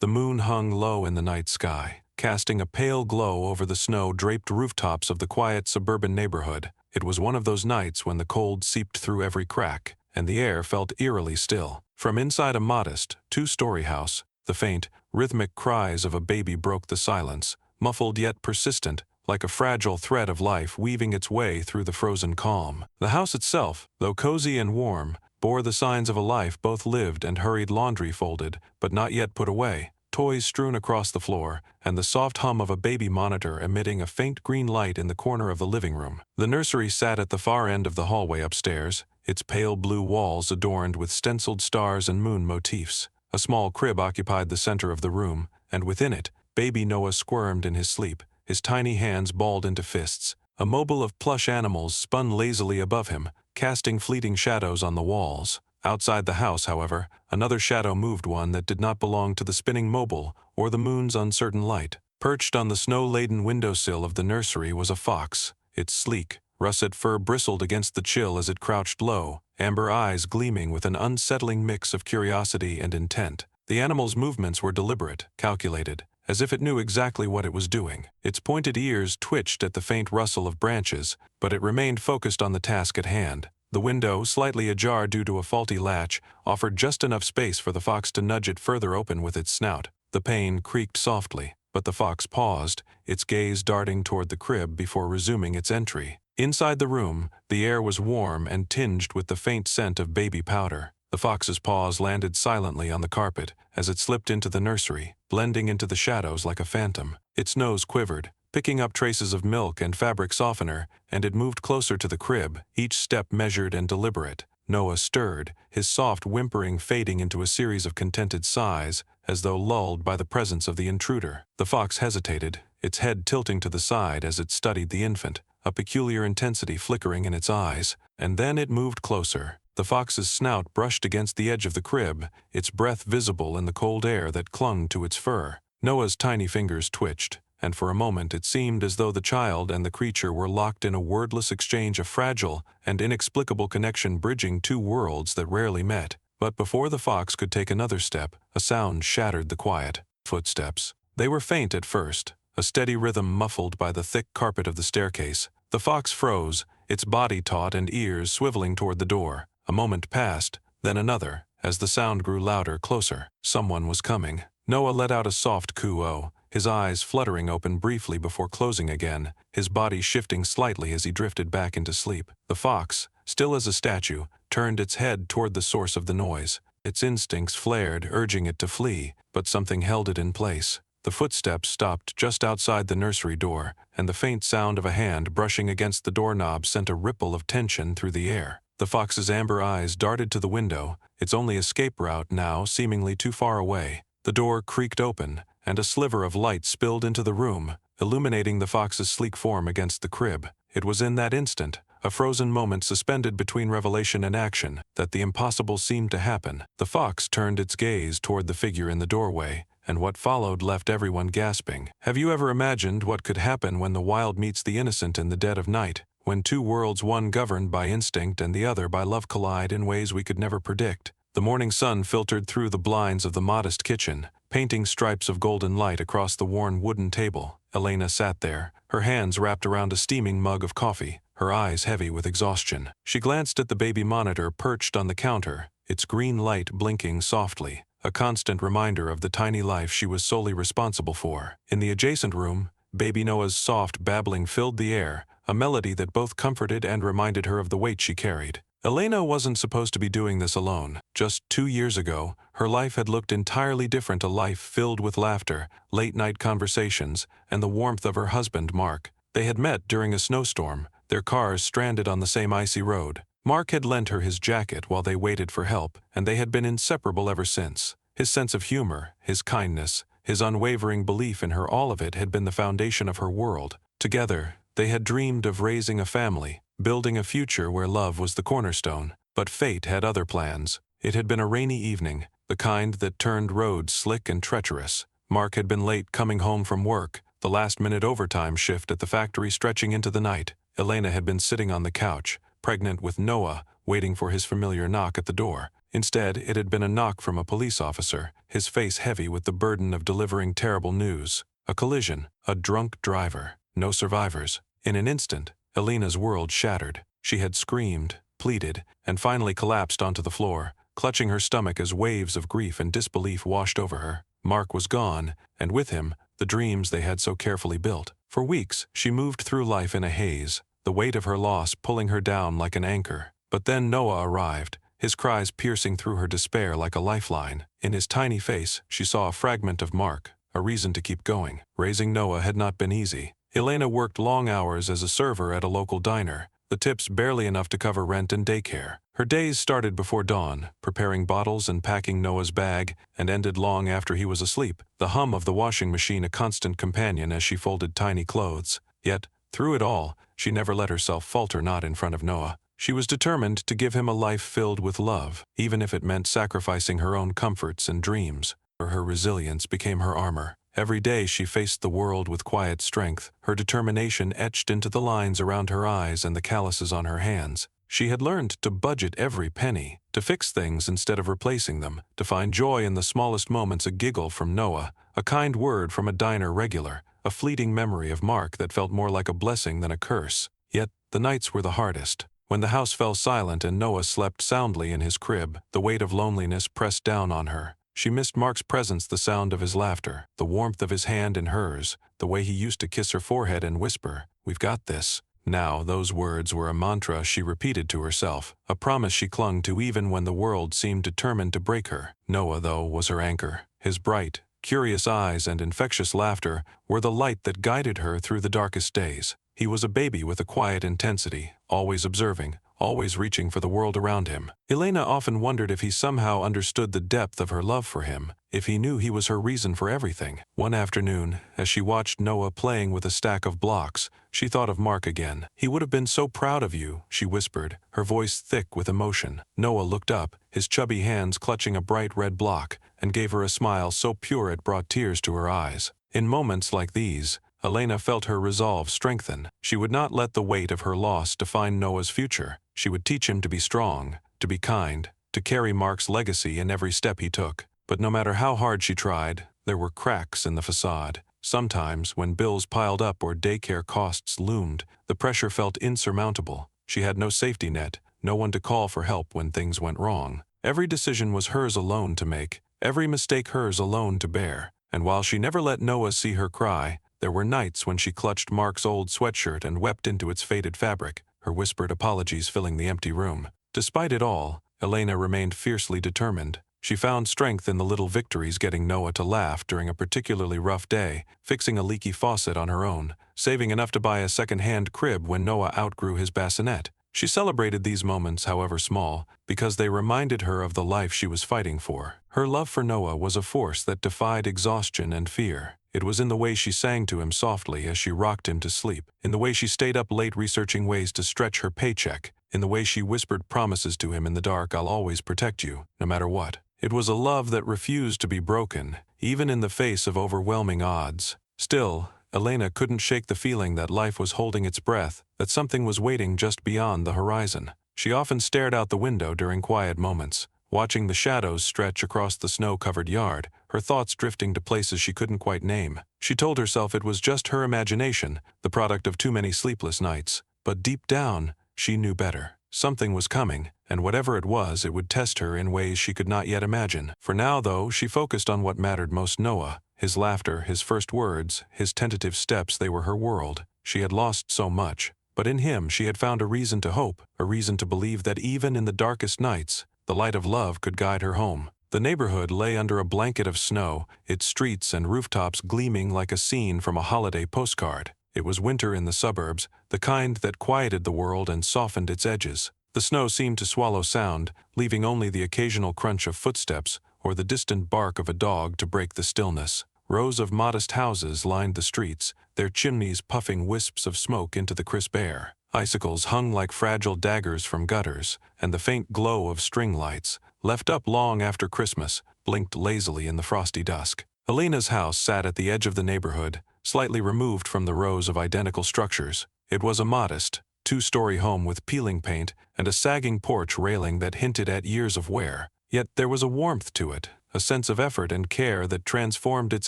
The moon hung low in the night sky, casting a pale glow over the snow-draped rooftops of the quiet suburban neighborhood. It was one of those nights when the cold seeped through every crack, and the air felt eerily still. From inside a modest, two-story house, the faint, rhythmic cries of a baby broke the silence, muffled yet persistent, like a fragile thread of life weaving its way through the frozen calm. The house itself, though cozy and warm, bore the signs of a life both lived and hurried, laundry folded, but not yet put away, toys strewn across the floor, and the soft hum of a baby monitor emitting a faint green light in the corner of the living room. The nursery sat at the far end of the hallway upstairs, its pale blue walls adorned with stenciled stars and moon motifs. A small crib occupied the center of the room, and within it, baby Noah squirmed in his sleep, his tiny hands balled into fists. A mobile of plush animals spun lazily above him, casting fleeting shadows on the walls. Outside the house, however, another shadow moved, one that did not belong to the spinning mobile or the moon's uncertain light. Perched on the snow-laden windowsill of the nursery was a fox. Its sleek, russet fur bristled against the chill as it crouched low, amber eyes gleaming with an unsettling mix of curiosity and intent. The animal's movements were deliberate, calculated, as if it knew exactly what it was doing. Its pointed ears twitched at the faint rustle of branches, but it remained focused on the task at hand. The window, slightly ajar due to a faulty latch, offered just enough space for the fox to nudge it further open with its snout. The pane creaked softly, but the fox paused, its gaze darting toward the crib before resuming its entry. Inside the room, the air was warm and tinged with the faint scent of baby powder. The fox's paws landed silently on the carpet as it slipped into the nursery, blending into the shadows like a phantom. Its nose quivered, picking up traces of milk and fabric softener, and it moved closer to the crib, each step measured and deliberate. Noah stirred, his soft whimpering fading into a series of contented sighs, as though lulled by the presence of the intruder. The fox hesitated, its head tilting to the side as it studied the infant, a peculiar intensity flickering in its eyes, and then it moved closer. The fox's snout brushed against the edge of the crib, its breath visible in the cold air that clung to its fur. Noah's tiny fingers twitched, and for a moment it seemed as though the child and the creature were locked in a wordless exchange, a fragile and inexplicable connection bridging two worlds that rarely met. But before the fox could take another step, a sound shattered the quiet. Footsteps. They were faint at first, a steady rhythm muffled by the thick carpet of the staircase. The fox froze, its body taut and ears swiveling toward the door. A moment passed, then another, as the sound grew louder, closer. Someone was coming. Noah let out a soft coo-oh, his eyes fluttering open briefly before closing again, his body shifting slightly as he drifted back into sleep. The fox, still as a statue, turned its head toward the source of the noise. Its instincts flared, urging it to flee, but something held it in place. The footsteps stopped just outside the nursery door, and the faint sound of a hand brushing against the doorknob sent a ripple of tension through the air. The fox's amber eyes darted to the window, its only escape route now seemingly too far away. The door creaked open, and a sliver of light spilled into the room, illuminating the fox's sleek form against the crib. It was in that instant, a frozen moment suspended between revelation and action, that the impossible seemed to happen. The fox turned its gaze toward the figure in the doorway, and what followed left everyone gasping. Have you ever imagined what could happen when the wild meets the innocent in the dead of night? When two worlds, one governed by instinct and the other by love, collide in ways we could never predict. The morning sun filtered through the blinds of the modest kitchen, painting stripes of golden light across the worn wooden table. Elena sat there, her hands wrapped around a steaming mug of coffee, her eyes heavy with exhaustion. She glanced at the baby monitor perched on the counter, its green light blinking softly, a constant reminder of the tiny life she was solely responsible for. In the adjacent room, baby Noah's soft babbling filled the air, a melody that both comforted and reminded her of the weight she carried. Elena wasn't supposed to be doing this alone. Just 2 years ago, her life had looked entirely different, a life filled with laughter, late-night conversations, and the warmth of her husband, Mark. They had met during a snowstorm, their cars stranded on the same icy road. Mark had lent her his jacket while they waited for help, and they had been inseparable ever since. His sense of humor, his kindness, his unwavering belief in her, all of it had been the foundation of her world. Together, they had dreamed of raising a family, building a future where love was the cornerstone. But fate had other plans. It had been a rainy evening, the kind that turned roads slick and treacherous. Mark had been late coming home from work, the last-minute overtime shift at the factory stretching into the night. Elena had been sitting on the couch, pregnant with Noah, waiting for his familiar knock at the door. Instead, it had been a knock from a police officer, his face heavy with the burden of delivering terrible news. A collision, a drunk driver, no survivors. In an instant, Elena's world shattered. She had screamed, pleaded, and finally collapsed onto the floor, clutching her stomach as waves of grief and disbelief washed over her. Mark was gone, and with him, the dreams they had so carefully built. For weeks, she moved through life in a haze, the weight of her loss pulling her down like an anchor. But then Noah arrived, his cries piercing through her despair like a lifeline. In his tiny face, she saw a fragment of Mark, a reason to keep going. Raising Noah had not been easy. Elena worked long hours as a server at a local diner, the tips barely enough to cover rent and daycare. Her days started before dawn, preparing bottles and packing Noah's bag, and ended long after he was asleep, the hum of the washing machine a constant companion as she folded tiny clothes. Yet, through it all, she never let herself falter, not in front of Noah. She was determined to give him a life filled with love, even if it meant sacrificing her own comforts and dreams. Her resilience became her armor. Every day she faced the world with quiet strength, her determination etched into the lines around her eyes and the calluses on her hands. She had learned to budget every penny, to fix things instead of replacing them, to find joy in the smallest moments, a giggle from Noah, a kind word from a diner regular, a fleeting memory of Mark that felt more like a blessing than a curse. Yet, the nights were the hardest. When the house fell silent and Noah slept soundly in his crib, the weight of loneliness pressed down on her. She missed Mark's presence, the sound of his laughter, the warmth of his hand in hers, the way he used to kiss her forehead and whisper, "We've got this." Now, those words were a mantra she repeated to herself, a promise she clung to even when the world seemed determined to break her. Noah, though, was her anchor. His bright, curious eyes and infectious laughter were the light that guided her through the darkest days. He was a baby with a quiet intensity, always observing, always reaching for the world around him. Elena often wondered if he somehow understood the depth of her love for him, if he knew he was her reason for everything. One afternoon, as she watched Noah playing with a stack of blocks, she thought of Mark again. "He would have been so proud of you," she whispered, her voice thick with emotion. Noah looked up, his chubby hands clutching a bright red block, and gave her a smile so pure it brought tears to her eyes. In moments like these, Elena felt her resolve strengthen. She would not let the weight of her loss define Noah's future. She would teach him to be strong, to be kind, to carry Mark's legacy in every step he took. But no matter how hard she tried, there were cracks in the facade. Sometimes, when bills piled up or daycare costs loomed, the pressure felt insurmountable. She had no safety net, no one to call for help when things went wrong. Every decision was hers alone to make, every mistake hers alone to bear. And while she never let Noah see her cry, there were nights when she clutched Mark's old sweatshirt and wept into its faded fabric, her whispered apologies filling the empty room. Despite it all, Elena remained fiercely determined. She found strength in the little victories, getting Noah to laugh during a particularly rough day, fixing a leaky faucet on her own, saving enough to buy a second-hand crib when Noah outgrew his bassinet. She celebrated these moments, however small, because they reminded her of the life she was fighting for. Her love for Noah was a force that defied exhaustion and fear. It was in the way she sang to him softly as she rocked him to sleep, in the way she stayed up late researching ways to stretch her paycheck, in the way she whispered promises to him in the dark, "I'll always protect you, no matter what." It was a love that refused to be broken, even in the face of overwhelming odds. Still, Elena couldn't shake the feeling that life was holding its breath, that something was waiting just beyond the horizon. She often stared out the window during quiet moments, watching the shadows stretch across the snow-covered yard, her thoughts drifting to places she couldn't quite name. She told herself it was just her imagination, the product of too many sleepless nights. But deep down, she knew better. Something was coming, and whatever it was, it would test her in ways she could not yet imagine. For now, though, she focused on what mattered most: Noah. His laughter, his first words, his tentative steps, they were her world. She had lost so much, but in him she had found a reason to hope, a reason to believe that even in the darkest nights, the light of love could guide her home. The neighborhood lay under a blanket of snow, its streets and rooftops gleaming like a scene from a holiday postcard. It was winter in the suburbs, the kind that quieted the world and softened its edges. The snow seemed to swallow sound, leaving only the occasional crunch of footsteps or the distant bark of a dog to break the stillness. Rows of modest houses lined the streets, their chimneys puffing wisps of smoke into the crisp air. Icicles hung like fragile daggers from gutters, and the faint glow of string lights, left up long after Christmas, blinked lazily in the frosty dusk. Elena's house sat at the edge of the neighborhood, slightly removed from the rows of identical structures. It was a modest, two-story home with peeling paint and a sagging porch railing that hinted at years of wear. Yet there was a warmth to it, a sense of effort and care that transformed its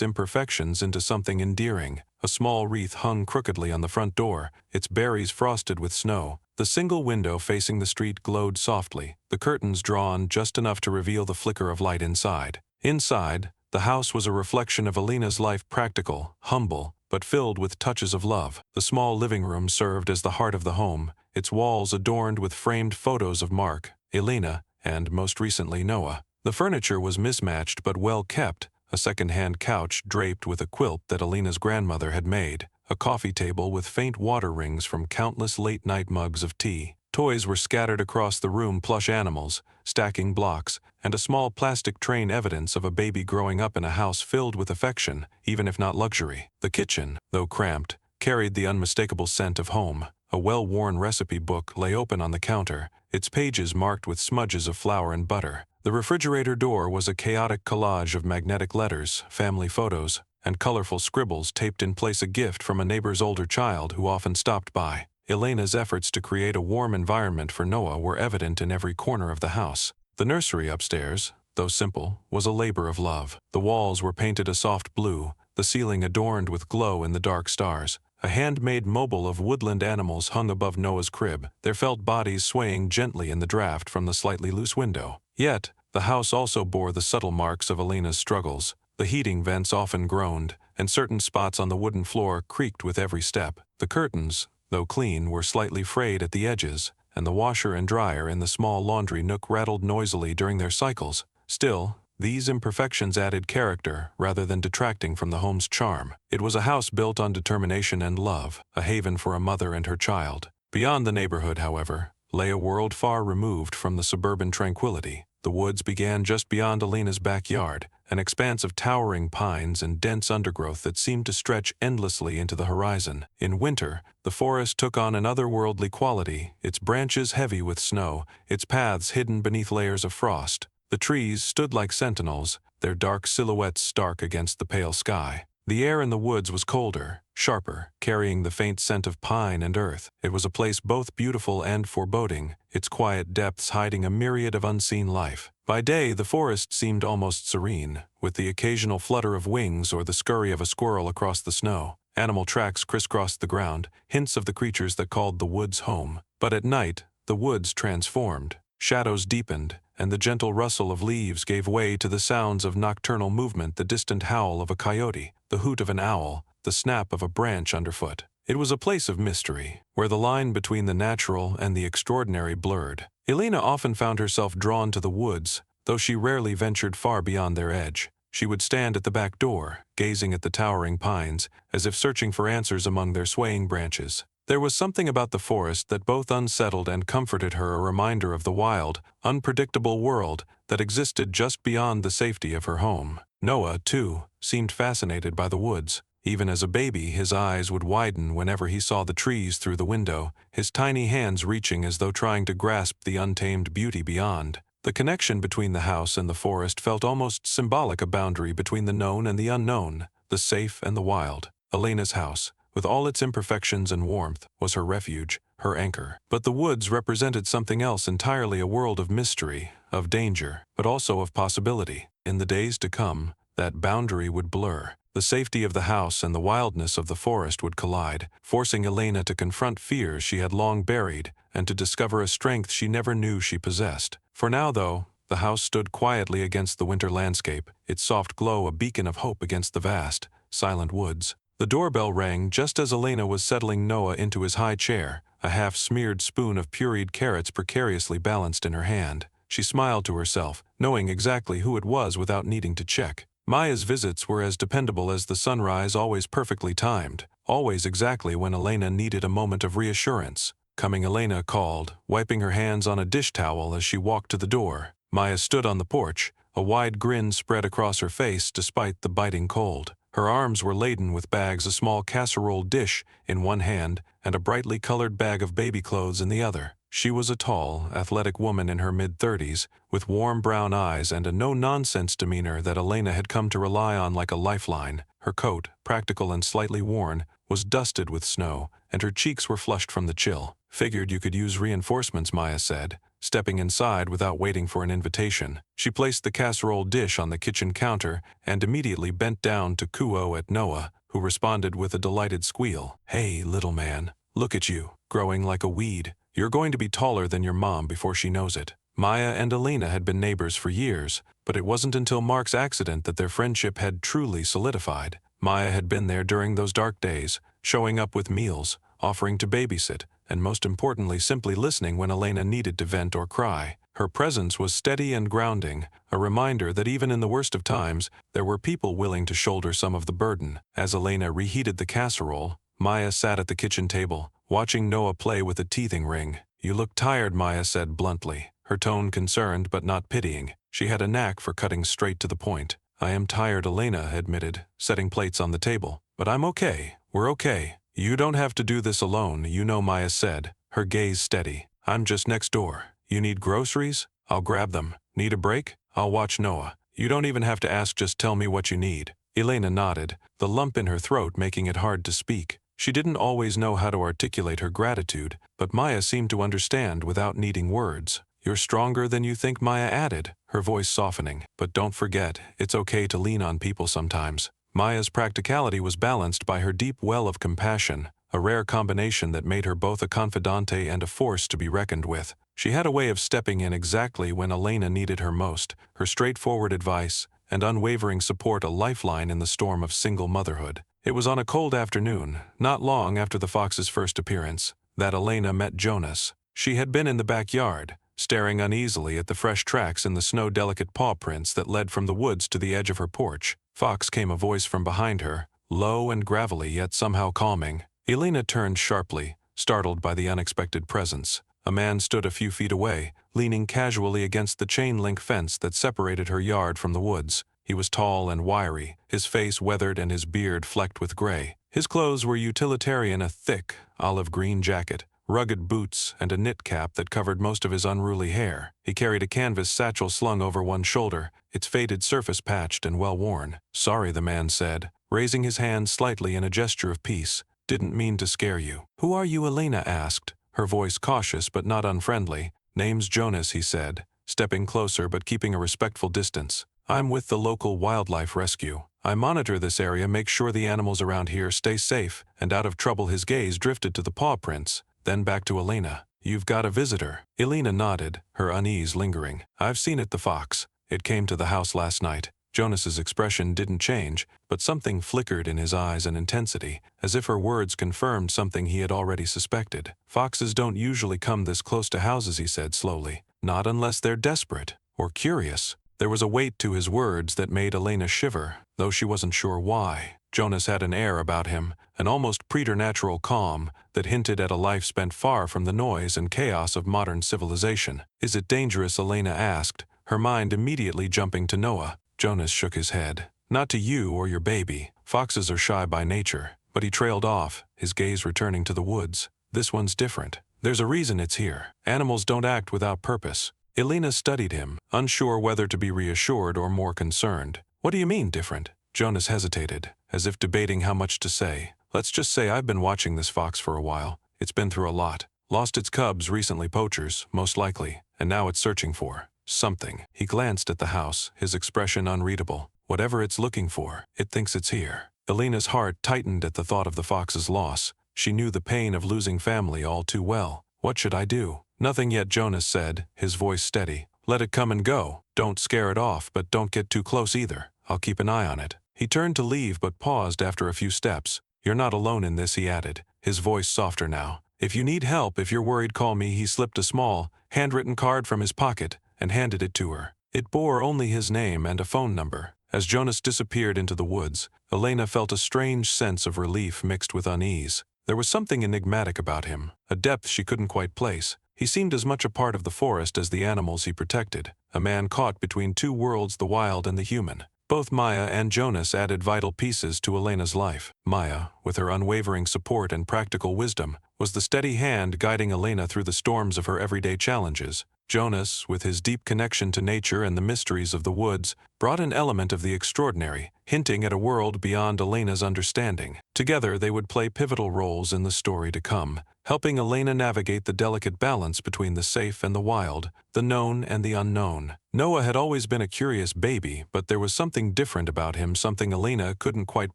imperfections into something endearing. A small wreath hung crookedly on the front door, its berries frosted with snow. The single window facing the street glowed softly, the curtains drawn just enough to reveal the flicker of light inside. Inside, the house was a reflection of Alina's life, practical, humble, but filled with touches of love. The small living room served as the heart of the home, its walls adorned with framed photos of Mark, Elena, and most recently Noah. The furniture was mismatched but well kept, a second-hand couch draped with a quilt that Alina's grandmother had made, a coffee table with faint water rings from countless late-night mugs of tea. Toys were scattered across the room, plush animals, stacking blocks, and a small plastic train, evidence of a baby growing up in a house filled with affection, even if not luxury. The kitchen, though cramped, carried the unmistakable scent of home. A well-worn recipe book lay open on the counter, its pages marked with smudges of flour and butter. The refrigerator door was a chaotic collage of magnetic letters, family photos, and colorful scribbles taped in place, a gift from a neighbor's older child who often stopped by. Elena's efforts to create a warm environment for Noah were evident in every corner of the house. The nursery upstairs, though simple, was a labor of love. The walls were painted a soft blue, the ceiling adorned with glow in the dark stars. A handmade mobile of woodland animals hung above Noah's crib, their felt bodies swaying gently in the draft from the slightly loose window. Yet, the house also bore the subtle marks of Elena's struggles. The heating vents often groaned, and certain spots on the wooden floor creaked with every step. The curtains, though clean, were slightly frayed at the edges, and the washer and dryer in the small laundry nook rattled noisily during their cycles. Still, these imperfections added character rather than detracting from the home's charm. It was a house built on determination and love, a haven for a mother and her child. Beyond the neighborhood, however, lay a world far removed from the suburban tranquility. The woods began just beyond Elena's backyard, an expanse of towering pines and dense undergrowth that seemed to stretch endlessly into the horizon. In winter, the forest took on an otherworldly quality, its branches heavy with snow, its paths hidden beneath layers of frost. The trees stood like sentinels, their dark silhouettes stark against the pale sky. The air in the woods was colder, sharper, carrying the faint scent of pine and earth. It was a place both beautiful and foreboding, its quiet depths hiding a myriad of unseen life. By day, the forest seemed almost serene, with the occasional flutter of wings or the scurry of a squirrel across the snow. Animal tracks crisscrossed the ground, hints of the creatures that called the woods home. But at night, the woods transformed. Shadows deepened, and the gentle rustle of leaves gave way to the sounds of nocturnal movement, the distant howl of a coyote, the hoot of an owl, the snap of a branch underfoot. It was a place of mystery, where the line between the natural and the extraordinary blurred. Elena often found herself drawn to the woods, though she rarely ventured far beyond their edge. She would stand at the back door, gazing at the towering pines, as if searching for answers among their swaying branches. There was something about the forest that both unsettled and comforted her, a reminder of the wild, unpredictable world that existed just beyond the safety of her home. Noah, too, seemed fascinated by the woods. Even as a baby, his eyes would widen whenever he saw the trees through the window, his tiny hands reaching as though trying to grasp the untamed beauty beyond. The connection between the house and the forest felt almost symbolic, a boundary between the known and the unknown, the safe and the wild. Elena's house, with all its imperfections and warmth, was her refuge, her anchor. But the woods represented something else entirely, a world of mystery, of danger, but also of possibility. In the days to come, that boundary would blur. The safety of the house and the wildness of the forest would collide, forcing Elena to confront fears she had long buried and to discover a strength she never knew she possessed. For now, though, the house stood quietly against the winter landscape, its soft glow a beacon of hope against the vast, silent woods. The doorbell rang just as Elena was settling Noah into his high chair, a half-smeared spoon of pureed carrots precariously balanced in her hand. She smiled to herself, knowing exactly who it was without needing to check. Maya's visits were as dependable as the sunrise, always perfectly timed, always exactly when Elena needed a moment of reassurance. Coming, Elena called, wiping her hands on a dish towel as she walked to the door. Maya stood on the porch, a wide grin spread across her face despite the biting cold. Her arms were laden with bags, a small casserole dish in one hand and a brightly colored bag of baby clothes in the other. She was a tall, athletic woman in her mid-30s, with warm brown eyes and a no-nonsense demeanor that Elena had come to rely on like a lifeline. Her coat, practical and slightly worn, was dusted with snow, and her cheeks were flushed from the chill. "Figured you could use reinforcements," Maya said, stepping inside without waiting for an invitation. She placed the casserole dish on the kitchen counter and immediately bent down to coo at Noah, who responded with a delighted squeal. "Hey, little man, look at you, growing like a weed. You're going to be taller than your mom before she knows it." Maya and Elena had been neighbors for years, but it wasn't until Mark's accident that their friendship had truly solidified. Maya had been there during those dark days, showing up with meals, offering to babysit, and most importantly simply listening when Elena needed to vent or cry. Her presence was steady and grounding, a reminder that even in the worst of times, there were people willing to shoulder some of the burden. As Elena reheated the casserole, Maya sat at the kitchen table, watching Noah play with a teething ring. "You look tired," Maya said bluntly, her tone concerned but not pitying. She had a knack for cutting straight to the point. "I am tired," Elena admitted, setting plates on the table. "But I'm okay. We're okay." "You don't have to do this alone, you know," Maya said, her gaze steady. "I'm just next door. You need groceries? I'll grab them. Need a break? I'll watch Noah. You don't even have to ask, just tell me what you need." Elena nodded, the lump in her throat making it hard to speak. She didn't always know how to articulate her gratitude, but Maya seemed to understand without needing words. "You're stronger than you think," Maya added, her voice softening. "But don't forget, it's okay to lean on people sometimes." Maya's practicality was balanced by her deep well of compassion, a rare combination that made her both a confidante and a force to be reckoned with. She had a way of stepping in exactly when Elena needed her most, her straightforward advice and unwavering support a lifeline in the storm of single motherhood. It was on a cold afternoon, not long after the fox's first appearance, that Elena met Jonas. She had been in the backyard, staring uneasily at the fresh tracks in the snow-delicate paw prints that led from the woods to the edge of her porch. "Fox," came a voice from behind her, low and gravelly yet somehow calming. Elena turned sharply, startled by the unexpected presence. A man stood a few feet away, leaning casually against the chain-link fence that separated her yard from the woods. He was tall and wiry, his face weathered and his beard flecked with gray. His clothes were utilitarian, a thick, olive-green jacket, rugged boots, and a knit cap that covered most of his unruly hair. He carried a canvas satchel slung over one shoulder, its faded surface patched and well-worn. "Sorry," the man said, raising his hand slightly in a gesture of peace. "Didn't mean to scare you." "Who are you?" Elena asked, her voice cautious but not unfriendly. "Name's Jonas," he said, stepping closer but keeping a respectful distance. "I'm with the local wildlife rescue. I monitor this area, make sure the animals around here stay safe and out of trouble." His gaze drifted to the paw prints, then back to Elena. "You've got a visitor." Elena nodded, her unease lingering. "I've seen it, the fox. It came to the house last night." Jonas's expression didn't change, but something flickered in his eyes in intensity, as if her words confirmed something he had already suspected. "Foxes don't usually come this close to houses," he said slowly. "Not unless they're desperate or curious." There was a weight to his words that made Elena shiver, though she wasn't sure why. Jonas had an air about him, an almost preternatural calm, that hinted at a life spent far from the noise and chaos of modern civilization. "Is it dangerous?" Elena asked, her mind immediately jumping to Noah. Jonas shook his head. "Not to you or your baby. Foxes are shy by nature." But he trailed off, his gaze returning to the woods. "This one's different. There's a reason it's here. Animals don't act without purpose." Elena studied him, unsure whether to be reassured or more concerned. "What do you mean, different?" Jonas hesitated, as if debating how much to say. "Let's just say I've been watching this fox for a while. It's been through a lot. Lost its cubs recently, poachers, most likely, and now it's searching for something." He glanced at the house, his expression unreadable. "Whatever it's looking for, it thinks it's here." Elena's heart tightened at the thought of the fox's loss. She knew the pain of losing family all too well. "What should I do?" "Nothing yet," Jonas said, his voice steady. "Let it come and go. Don't scare it off, but don't get too close either. I'll keep an eye on it." He turned to leave but paused after a few steps. "You're not alone in this," he added, his voice softer now. "If you need help, if you're worried, call me." He slipped a small, handwritten card from his pocket and handed it to her. It bore only his name and a phone number. As Jonas disappeared into the woods, Elena felt a strange sense of relief mixed with unease. There was something enigmatic about him, a depth she couldn't quite place. He seemed as much a part of the forest as the animals he protected, a man caught between two worlds, the wild and the human. Both Maya and Jonas added vital pieces to Elena's life. Maya, with her unwavering support and practical wisdom, was the steady hand guiding Elena through the storms of her everyday challenges. Jonas, with his deep connection to nature and the mysteries of the woods, brought an element of the extraordinary, hinting at a world beyond Elena's understanding. Together they would play pivotal roles in the story to come, helping Elena navigate the delicate balance between the safe and the wild, the known and the unknown. Noah had always been a curious baby, but there was something different about him, something Elena couldn't quite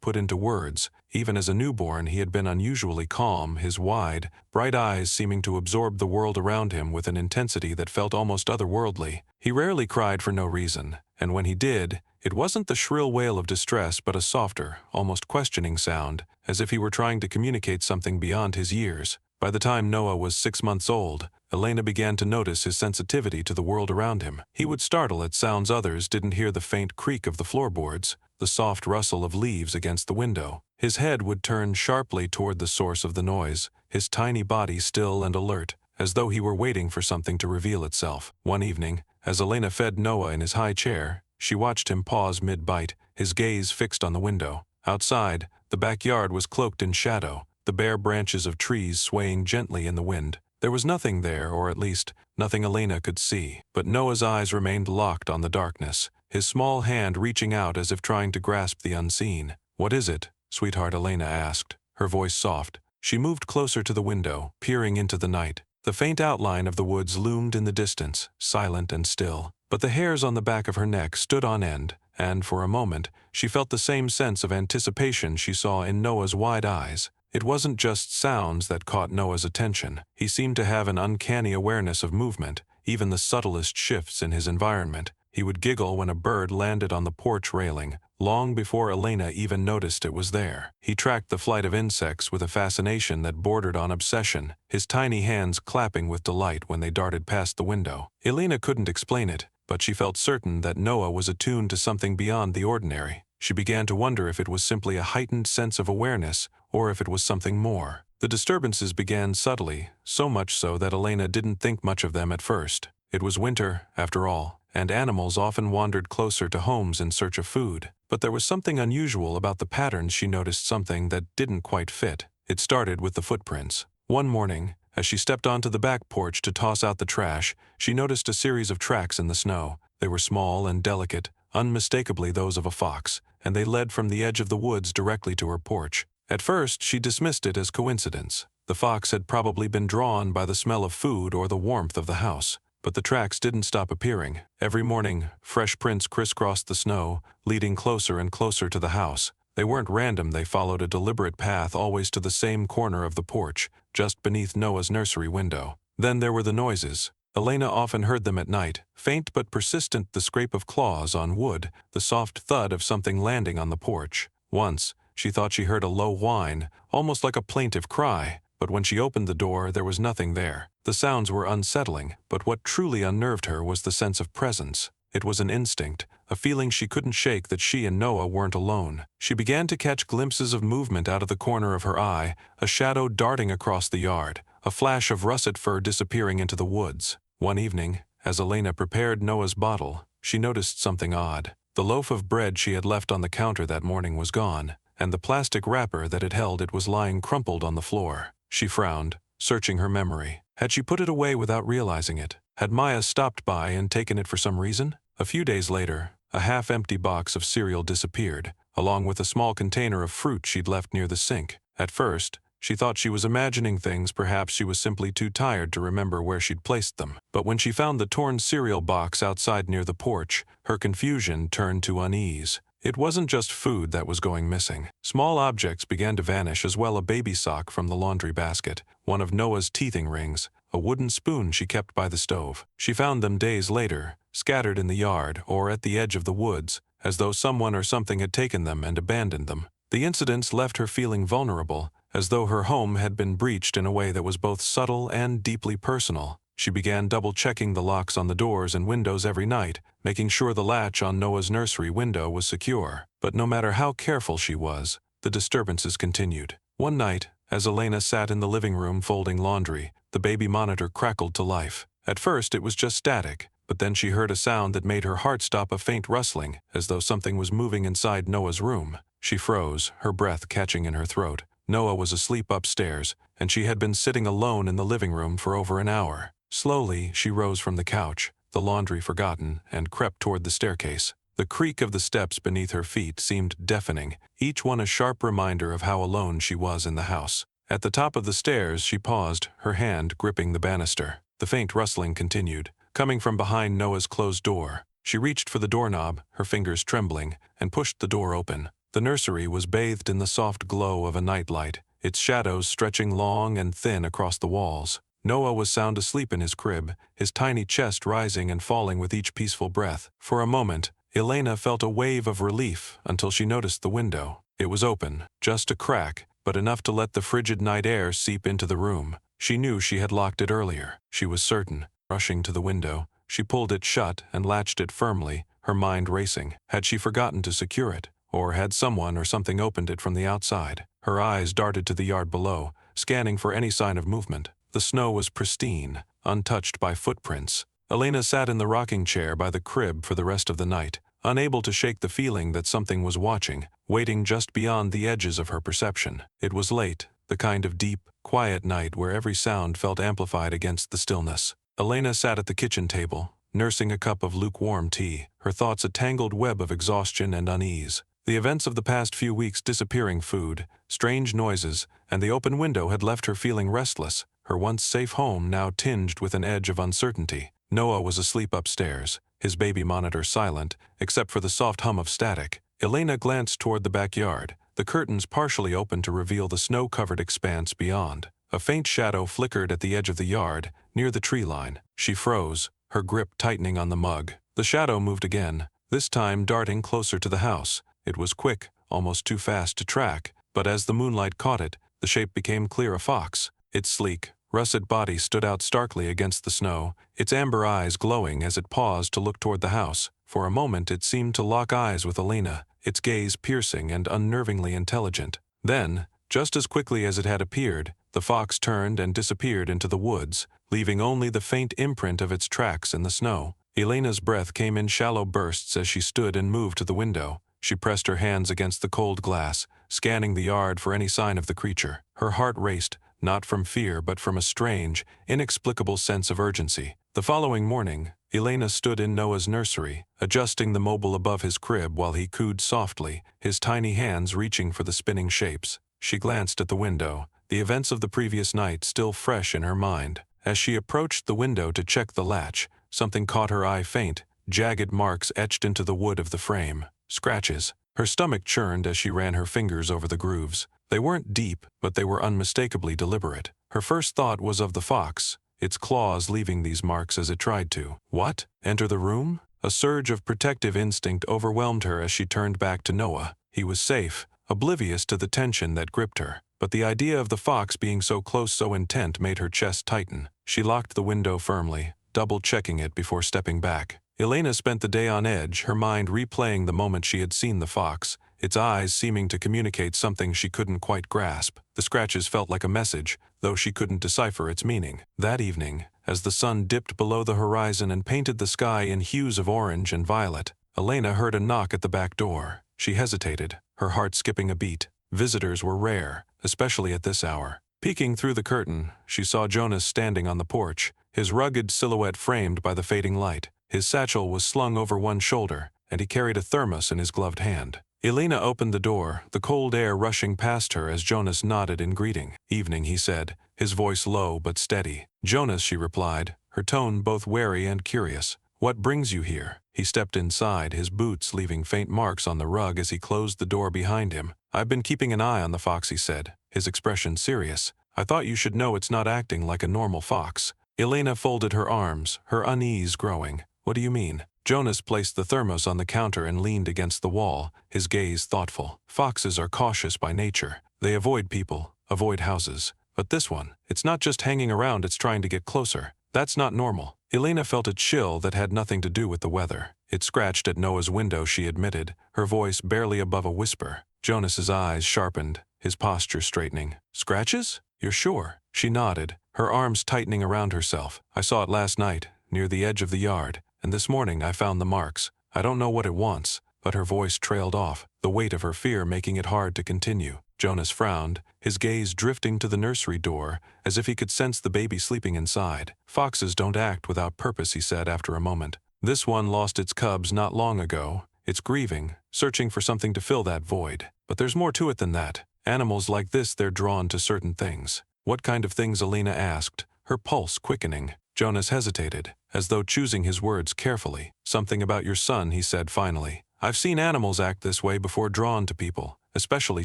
put into words. Even as a newborn, he had been unusually calm, his wide, bright eyes seeming to absorb the world around him with an intensity that felt almost otherworldly. He rarely cried for no reason, and when he did, it wasn't the shrill wail of distress but a softer, almost questioning sound, as if he were trying to communicate something beyond his years. By the time Noah was 6 months old, Elena began to notice his sensitivity to the world around him. He would startle at sounds others didn't hear, the faint creak of the floorboards, the soft rustle of leaves against the window. His head would turn sharply toward the source of the noise, his tiny body still and alert, as though he were waiting for something to reveal itself. One evening, as Elena fed Noah in his high chair, she watched him pause mid-bite, his gaze fixed on the window. Outside, the backyard was cloaked in shadow, the bare branches of trees swaying gently in the wind. There was nothing there, or at least, nothing Elena could see. But Noah's eyes remained locked on the darkness, his small hand reaching out as if trying to grasp the unseen. "What is it, sweetheart?" Elena asked, her voice soft. She moved closer to the window, peering into the night. The faint outline of the woods loomed in the distance, silent and still. But the hairs on the back of her neck stood on end, and for a moment, she felt the same sense of anticipation she saw in Noah's wide eyes. It wasn't just sounds that caught Noah's attention. He seemed to have an uncanny awareness of movement, even the subtlest shifts in his environment. He would giggle when a bird landed on the porch railing, long before Elena even noticed it was there. He tracked the flight of insects with a fascination that bordered on obsession, his tiny hands clapping with delight when they darted past the window. Elena couldn't explain it, but she felt certain that Noah was attuned to something beyond the ordinary. She began to wonder if it was simply a heightened sense of awareness, or if it was something more. The disturbances began subtly, so much so that Elena didn't think much of them at first. It was winter, after all, and animals often wandered closer to homes in search of food. But there was something unusual about the patterns. She noticed something that didn't quite fit. It started with the footprints. One morning, as she stepped onto the back porch to toss out the trash, she noticed a series of tracks in the snow. They were small and delicate, unmistakably those of a fox, and they led from the edge of the woods directly to her porch. At first, she dismissed it as coincidence. The fox had probably been drawn by the smell of food or the warmth of the house. But the tracks didn't stop appearing. Every morning, fresh prints crisscrossed the snow, leading closer and closer to the house. They weren't random, they followed a deliberate path always to the same corner of the porch, just beneath Noah's nursery window. Then there were the noises. Elena often heard them at night, faint but persistent, the scrape of claws on wood, the soft thud of something landing on the porch. Once, she thought she heard a low whine, almost like a plaintive cry, but when she opened the door, there was nothing there. The sounds were unsettling, but what truly unnerved her was the sense of presence. It was an instinct, a feeling she couldn't shake that she and Noah weren't alone. She began to catch glimpses of movement out of the corner of her eye, a shadow darting across the yard, a flash of russet fur disappearing into the woods. One evening, as Elena prepared Noah's bottle, she noticed something odd. The loaf of bread she had left on the counter that morning was gone, and the plastic wrapper that had held it was lying crumpled on the floor. She frowned, searching her memory. Had she put it away without realizing it? Had Maya stopped by and taken it for some reason? A few days later, a half-empty box of cereal disappeared, along with a small container of fruit she'd left near the sink. At first, she thought she was imagining things. Perhaps she was simply too tired to remember where she'd placed them. But when she found the torn cereal box outside near the porch, her confusion turned to unease. It wasn't just food that was going missing. Small objects began to vanish as well. A baby sock from the laundry basket, one of Noah's teething rings, a wooden spoon she kept by the stove. She found them days later, scattered in the yard or at the edge of the woods, as though someone or something had taken them and abandoned them. The incidents left her feeling vulnerable, as though her home had been breached in a way that was both subtle and deeply personal. She began double-checking the locks on the doors and windows every night, making sure the latch on Noah's nursery window was secure. But no matter how careful she was, the disturbances continued. One night, as Elena sat in the living room folding laundry, the baby monitor crackled to life. At first it was just static, but then she heard a sound that made her heart stop, a faint rustling, as though something was moving inside Noah's room. She froze, her breath catching in her throat. Noah was asleep upstairs, and she had been sitting alone in the living room for over an hour. Slowly, she rose from the couch, the laundry forgotten, and crept toward the staircase. The creak of the steps beneath her feet seemed deafening, each one a sharp reminder of how alone she was in the house. At the top of the stairs she paused, her hand gripping the banister. The faint rustling continued, coming from behind Noah's closed door. She reached for the doorknob, her fingers trembling, and pushed the door open. The nursery was bathed in the soft glow of a nightlight, its shadows stretching long and thin across the walls. Noah was sound asleep in his crib, his tiny chest rising and falling with each peaceful breath. For a moment, Elena felt a wave of relief until she noticed the window. It was open, just a crack, but enough to let the frigid night air seep into the room. She knew she had locked it earlier. She was certain. Rushing to the window, she pulled it shut and latched it firmly, her mind racing. Had she forgotten to secure it? Or had someone or something opened it from the outside? Her eyes darted to the yard below, scanning for any sign of movement. The snow was pristine, untouched by footprints. Elena sat in the rocking chair by the crib for the rest of the night, unable to shake the feeling that something was watching, waiting just beyond the edges of her perception. It was late, the kind of deep, quiet night where every sound felt amplified against the stillness. Elena sat at the kitchen table, nursing a cup of lukewarm tea, her thoughts a tangled web of exhaustion and unease. The events of the past few weeks, disappearing food, strange noises, and the open window had left her feeling restless, her once safe home now tinged with an edge of uncertainty. Noah was asleep upstairs, his baby monitor silent, except for the soft hum of static. Elena glanced toward the backyard, the curtains partially open to reveal the snow-covered expanse beyond. A faint shadow flickered at the edge of the yard, near the tree line. She froze, her grip tightening on the mug. The shadow moved again, this time darting closer to the house. It was quick, almost too fast to track, but as the moonlight caught it, the shape became clear: a fox. Its sleek, russet body stood out starkly against the snow, its amber eyes glowing as it paused to look toward the house. For a moment it seemed to lock eyes with Elena, its gaze piercing and unnervingly intelligent. Then, just as quickly as it had appeared, the fox turned and disappeared into the woods, leaving only the faint imprint of its tracks in the snow. Elena's breath came in shallow bursts as she stood and moved to the window. She pressed her hands against the cold glass, scanning the yard for any sign of the creature. Her heart raced, not from fear but from a strange, inexplicable sense of urgency. The following morning, Elena stood in Noah's nursery, adjusting the mobile above his crib while he cooed softly, his tiny hands reaching for the spinning shapes. She glanced at the window, the events of the previous night still fresh in her mind. As she approached the window to check the latch, something caught her eye: faint, jagged marks etched into the wood of the frame. Scratches. Her stomach churned as she ran her fingers over the grooves. They weren't deep, but they were unmistakably deliberate. Her first thought was of the fox, its claws leaving these marks as it tried to. What? Enter the room? A surge of protective instinct overwhelmed her as she turned back to Noah. He was safe, oblivious to the tension that gripped her. But the idea of the fox being so close, so intent, made her chest tighten. She locked the window firmly, double-checking it before stepping back. Elena spent the day on edge, her mind replaying the moment she had seen the fox, its eyes seeming to communicate something she couldn't quite grasp. The scratches felt like a message, though she couldn't decipher its meaning. That evening, as the sun dipped below the horizon and painted the sky in hues of orange and violet, Elena heard a knock at the back door. She hesitated, her heart skipping a beat. Visitors were rare, especially at this hour. Peeking through the curtain, she saw Jonas standing on the porch, his rugged silhouette framed by the fading light. His satchel was slung over one shoulder, and he carried a thermos in his gloved hand. Elena opened the door, the cold air rushing past her as Jonas nodded in greeting. "Evening," he said, his voice low but steady. "Jonas," she replied, her tone both wary and curious. "What brings you here?" He stepped inside, his boots leaving faint marks on the rug as he closed the door behind him. "I've been keeping an eye on the fox," he said, his expression serious. "I thought you should know it's not acting like a normal fox." Elena folded her arms, her unease growing. "What do you mean?" Jonas placed the thermos on the counter and leaned against the wall, his gaze thoughtful. "Foxes are cautious by nature. They avoid people, avoid houses. But this one, it's not just hanging around, it's trying to get closer. That's not normal." Elena felt a chill that had nothing to do with the weather. It scratched at Noah's window, she admitted, her voice barely above a whisper. Jonas's eyes sharpened, his posture straightening. "Scratches? You're sure?" She nodded, her arms tightening around herself. "I saw it last night, near the edge of the yard. And this morning I found the marks. I don't know what it wants," but her voice trailed off, the weight of her fear making it hard to continue. Jonas frowned, his gaze drifting to the nursery door, as if he could sense the baby sleeping inside. "Foxes don't act without purpose," he said after a moment. "This one lost its cubs not long ago. It's grieving, searching for something to fill that void. But there's more to it than that. Animals like this, they're drawn to certain things. What kind of things? Elena asked, her pulse quickening. Jonas hesitated, as though choosing his words carefully. Something about your son, he said finally. I've seen animals act this way before, drawn to people, especially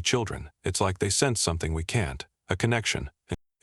children. It's like they sense something we can't. A connection.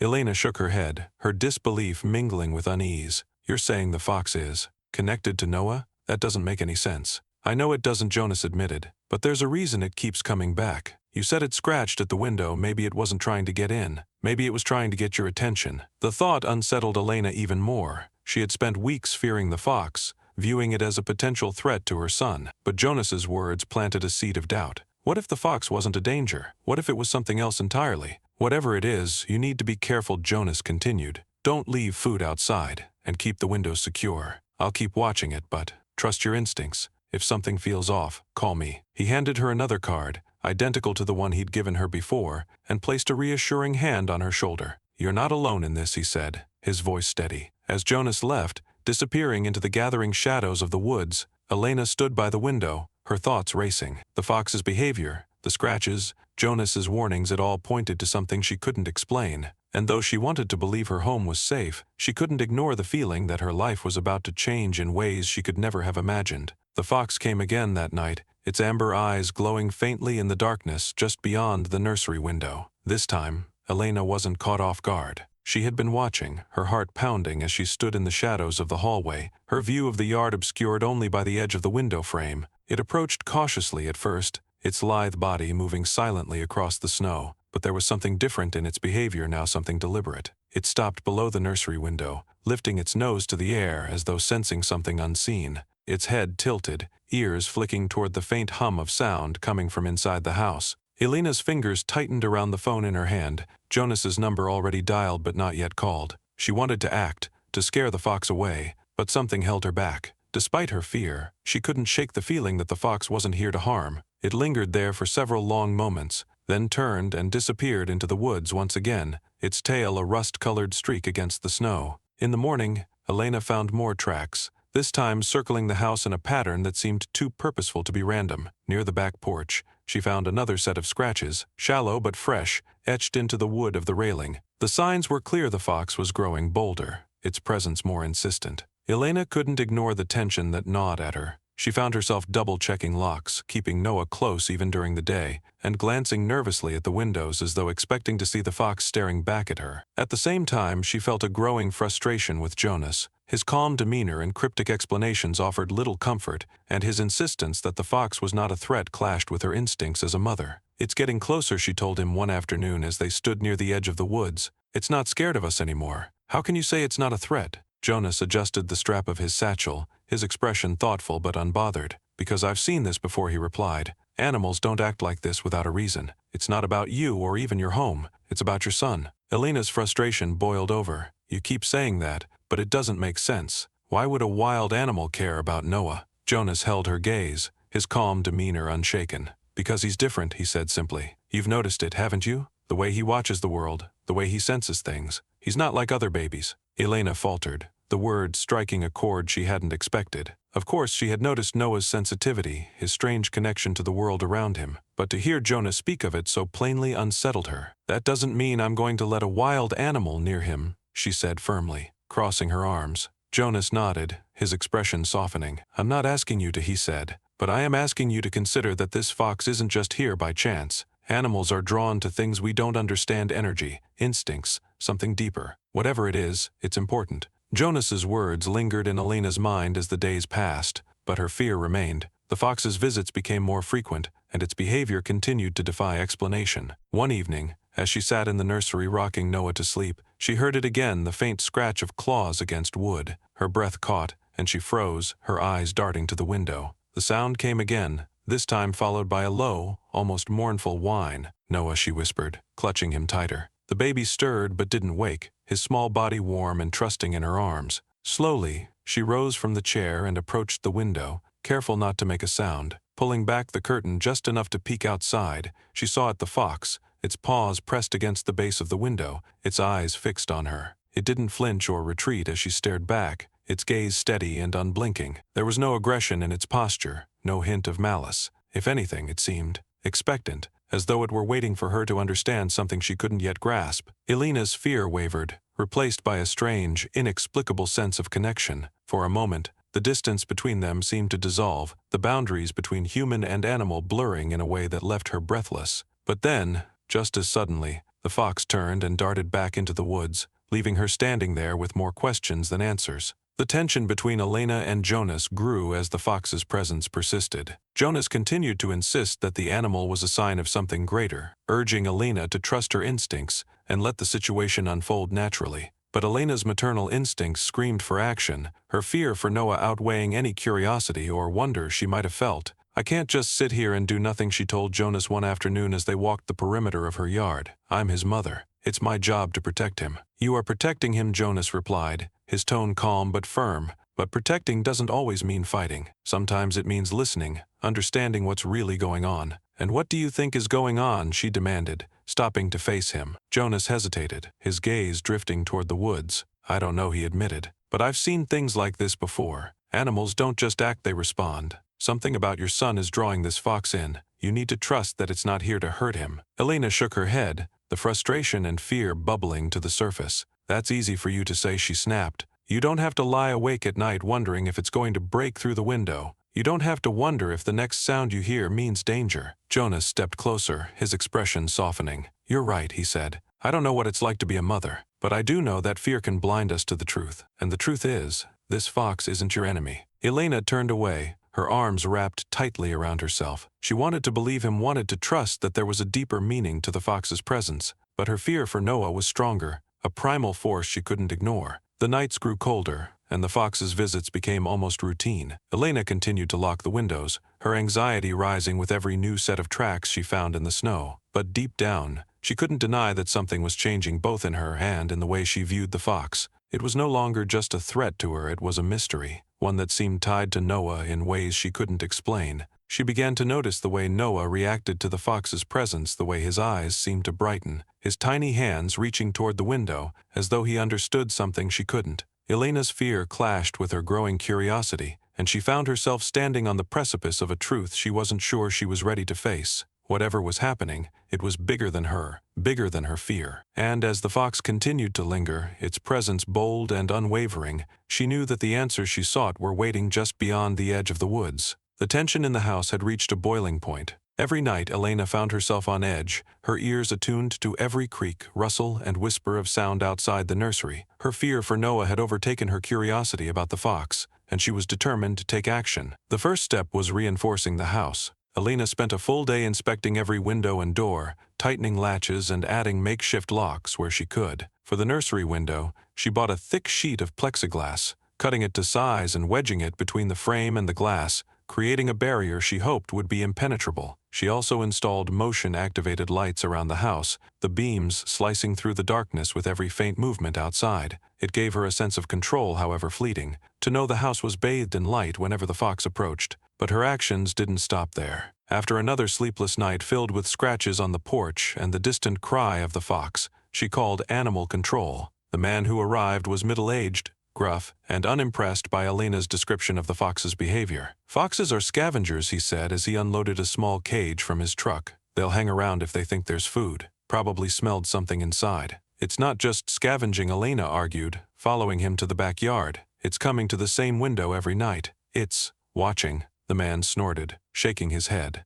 Elena shook her head, her disbelief mingling with unease. You're saying the fox is connected to Noah? That doesn't make any sense. I know it doesn't, Jonas admitted, but there's a reason it keeps coming back. You said it scratched at the window. Maybe it wasn't trying to get in. Maybe it was trying to get your attention. The thought unsettled Elena even more. She had spent weeks fearing the fox, viewing it as a potential threat to her son. But Jonas's words planted a seed of doubt. What if the fox wasn't a danger? What if it was something else entirely? Whatever it is, you need to be careful, Jonas continued. Don't leave food outside, and keep the windows secure. I'll keep watching it, but trust your instincts. If something feels off, call me. He handed her another card, identical to the one he'd given her before, and placed a reassuring hand on her shoulder. You're not alone in this, he said, his voice steady. As Jonas left, disappearing into the gathering shadows of the woods, Elena stood by the window, her thoughts racing. The fox's behavior, the scratches, Jonas's warnings, it all pointed to something she couldn't explain. And though she wanted to believe her home was safe, she couldn't ignore the feeling that her life was about to change in ways she could never have imagined. The fox came again that night, its amber eyes glowing faintly in the darkness just beyond the nursery window. This time, Elena wasn't caught off guard. She had been watching, her heart pounding as she stood in the shadows of the hallway, her view of the yard obscured only by the edge of the window frame. It approached cautiously at first, its lithe body moving silently across the snow, but there was something different in its behavior now, something deliberate. It stopped below the nursery window, lifting its nose to the air as though sensing something unseen. Its head tilted, ears flicking toward the faint hum of sound coming from inside the house. Elena's fingers tightened around the phone in her hand, Jonas's number already dialed but not yet called. She wanted to act, to scare the fox away, but something held her back. Despite her fear, she couldn't shake the feeling that the fox wasn't here to harm. It lingered there for several long moments, then turned and disappeared into the woods once again, its tail a rust-colored streak against the snow. In the morning, Elena found more tracks, this time circling the house in a pattern that seemed too purposeful to be random. Near the back porch, she found another set of scratches, shallow but fresh, etched into the wood of the railing. The signs were clear. The fox was growing bolder, its presence more insistent. Elena couldn't ignore the tension that gnawed at her. She found herself double-checking locks, keeping Noah close even during the day, and glancing nervously at the windows as though expecting to see the fox staring back at her. At the same time, she felt a growing frustration with Jonas. His calm demeanor and cryptic explanations offered little comfort, and his insistence that the fox was not a threat clashed with her instincts as a mother. It's getting closer, she told him one afternoon as they stood near the edge of the woods. It's not scared of us anymore. How can you say it's not a threat? Jonas adjusted the strap of his satchel, his expression thoughtful but unbothered. Because I've seen this before, he replied. Animals don't act like this without a reason. It's not about you or even your home. It's about your son. Elena's frustration boiled over. You keep saying that, but it doesn't make sense. Why would a wild animal care about Noah? Jonas held her gaze, his calm demeanor unshaken. Because he's different, he said simply. You've noticed it, haven't you? The way he watches the world, the way he senses things. He's not like other babies. Elena faltered, the words striking a chord she hadn't expected. Of course, she had noticed Noah's sensitivity, his strange connection to the world around him, but to hear Jonas speak of it so plainly unsettled her. That doesn't mean I'm going to let a wild animal near him, she said firmly, crossing her arms. Jonas nodded, his expression softening. I'm not asking you to, he said, but I am asking you to consider that this fox isn't just here by chance. Animals are drawn to things we don't understand, energy, instincts, something deeper. Whatever it is, it's important. Jonas's words lingered in Elena's mind as the days passed, but her fear remained. The fox's visits became more frequent, and its behavior continued to defy explanation. One evening, as she sat in the nursery rocking Noah to sleep, she heard it again, the faint scratch of claws against wood. Her breath caught, and she froze, her eyes darting to the window. The sound came again, this time followed by a low, almost mournful whine. Noah, she whispered, clutching him tighter. The baby stirred but didn't wake, his small body warm and trusting in her arms. Slowly, she rose from the chair and approached the window, careful not to make a sound. Pulling back the curtain just enough to peek outside, she saw the fox, its paws pressed against the base of the window, its eyes fixed on her. It didn't flinch or retreat as she stared back, its gaze steady and unblinking. There was no aggression in its posture, no hint of malice. If anything, it seemed expectant, as though it were waiting for her to understand something she couldn't yet grasp. Elena's fear wavered, replaced by a strange, inexplicable sense of connection. For a moment, the distance between them seemed to dissolve, the boundaries between human and animal blurring in a way that left her breathless. But then, just as suddenly, the fox turned and darted back into the woods, leaving her standing there with more questions than answers. The tension between Elena and Jonas grew as the fox's presence persisted. Jonas continued to insist that the animal was a sign of something greater, urging Elena to trust her instincts and let the situation unfold naturally. But Elena's maternal instincts screamed for action, her fear for Noah outweighing any curiosity or wonder she might have felt. "I can't just sit here and do nothing," she told Jonas one afternoon as they walked the perimeter of her yard. "I'm his mother. It's my job to protect him." "You are protecting him," Jonas replied, his tone calm but firm. "But protecting doesn't always mean fighting. Sometimes it means listening, understanding what's really going on." "And what do you think is going on?" she demanded, stopping to face him. Jonas hesitated, his gaze drifting toward the woods. "I don't know," he admitted. "But I've seen things like this before. Animals don't just act, they respond. Something about your son is drawing this fox in. You need to trust that it's not here to hurt him." Elena shook her head, the frustration and fear bubbling to the surface. "That's easy for you to say," she snapped. "You don't have to lie awake at night wondering if it's going to break through the window. You don't have to wonder if the next sound you hear means danger." Jonas stepped closer, his expression softening. "You're right," he said. "I don't know what it's like to be a mother, but I do know that fear can blind us to the truth. And the truth is, this fox isn't your enemy." Elena turned away, her arms wrapped tightly around herself. She wanted to believe him, wanted to trust that there was a deeper meaning to the fox's presence, but her fear for Noah was stronger, a primal force she couldn't ignore. The nights grew colder, and the fox's visits became almost routine. Elena continued to lock the windows, her anxiety rising with every new set of tracks she found in the snow. But deep down, she couldn't deny that something was changing both in her and in the way she viewed the fox. It was no longer just a threat to her, it was a mystery, one that seemed tied to Noah in ways she couldn't explain. She began to notice the way Noah reacted to the fox's presence, the way his eyes seemed to brighten, his tiny hands reaching toward the window, as though he understood something she couldn't. Elena's fear clashed with her growing curiosity, and she found herself standing on the precipice of a truth she wasn't sure she was ready to face. Whatever was happening, it was bigger than her fear. And as the fox continued to linger, its presence bold and unwavering, she knew that the answers she sought were waiting just beyond the edge of the woods. The tension in the house had reached a boiling point. Every night Elena found herself on edge, her ears attuned to every creak, rustle, and whisper of sound outside the nursery. Her fear for Noah had overtaken her curiosity about the fox, and she was determined to take action. The first step was reinforcing the house. Elena spent a full day inspecting every window and door, tightening latches and adding makeshift locks where she could. For the nursery window, she bought a thick sheet of plexiglass, cutting it to size and wedging it between the frame and the glass, creating a barrier she hoped would be impenetrable. She also installed motion-activated lights around the house, the beams slicing through the darkness with every faint movement outside. It gave her a sense of control, however fleeting, to know the house was bathed in light whenever the fox approached. But her actions didn't stop there. After another sleepless night filled with scratches on the porch and the distant cry of the fox, she called animal control. The man who arrived was middle-aged, gruff, and unimpressed by Elena's description of the fox's behavior. "Foxes are scavengers," he said as he unloaded a small cage from his truck. "They'll hang around if they think there's food. Probably smelled something inside." "It's not just scavenging," Elena argued, following him to the backyard. "It's coming to the same window every night. It's watching." The man snorted, shaking his head.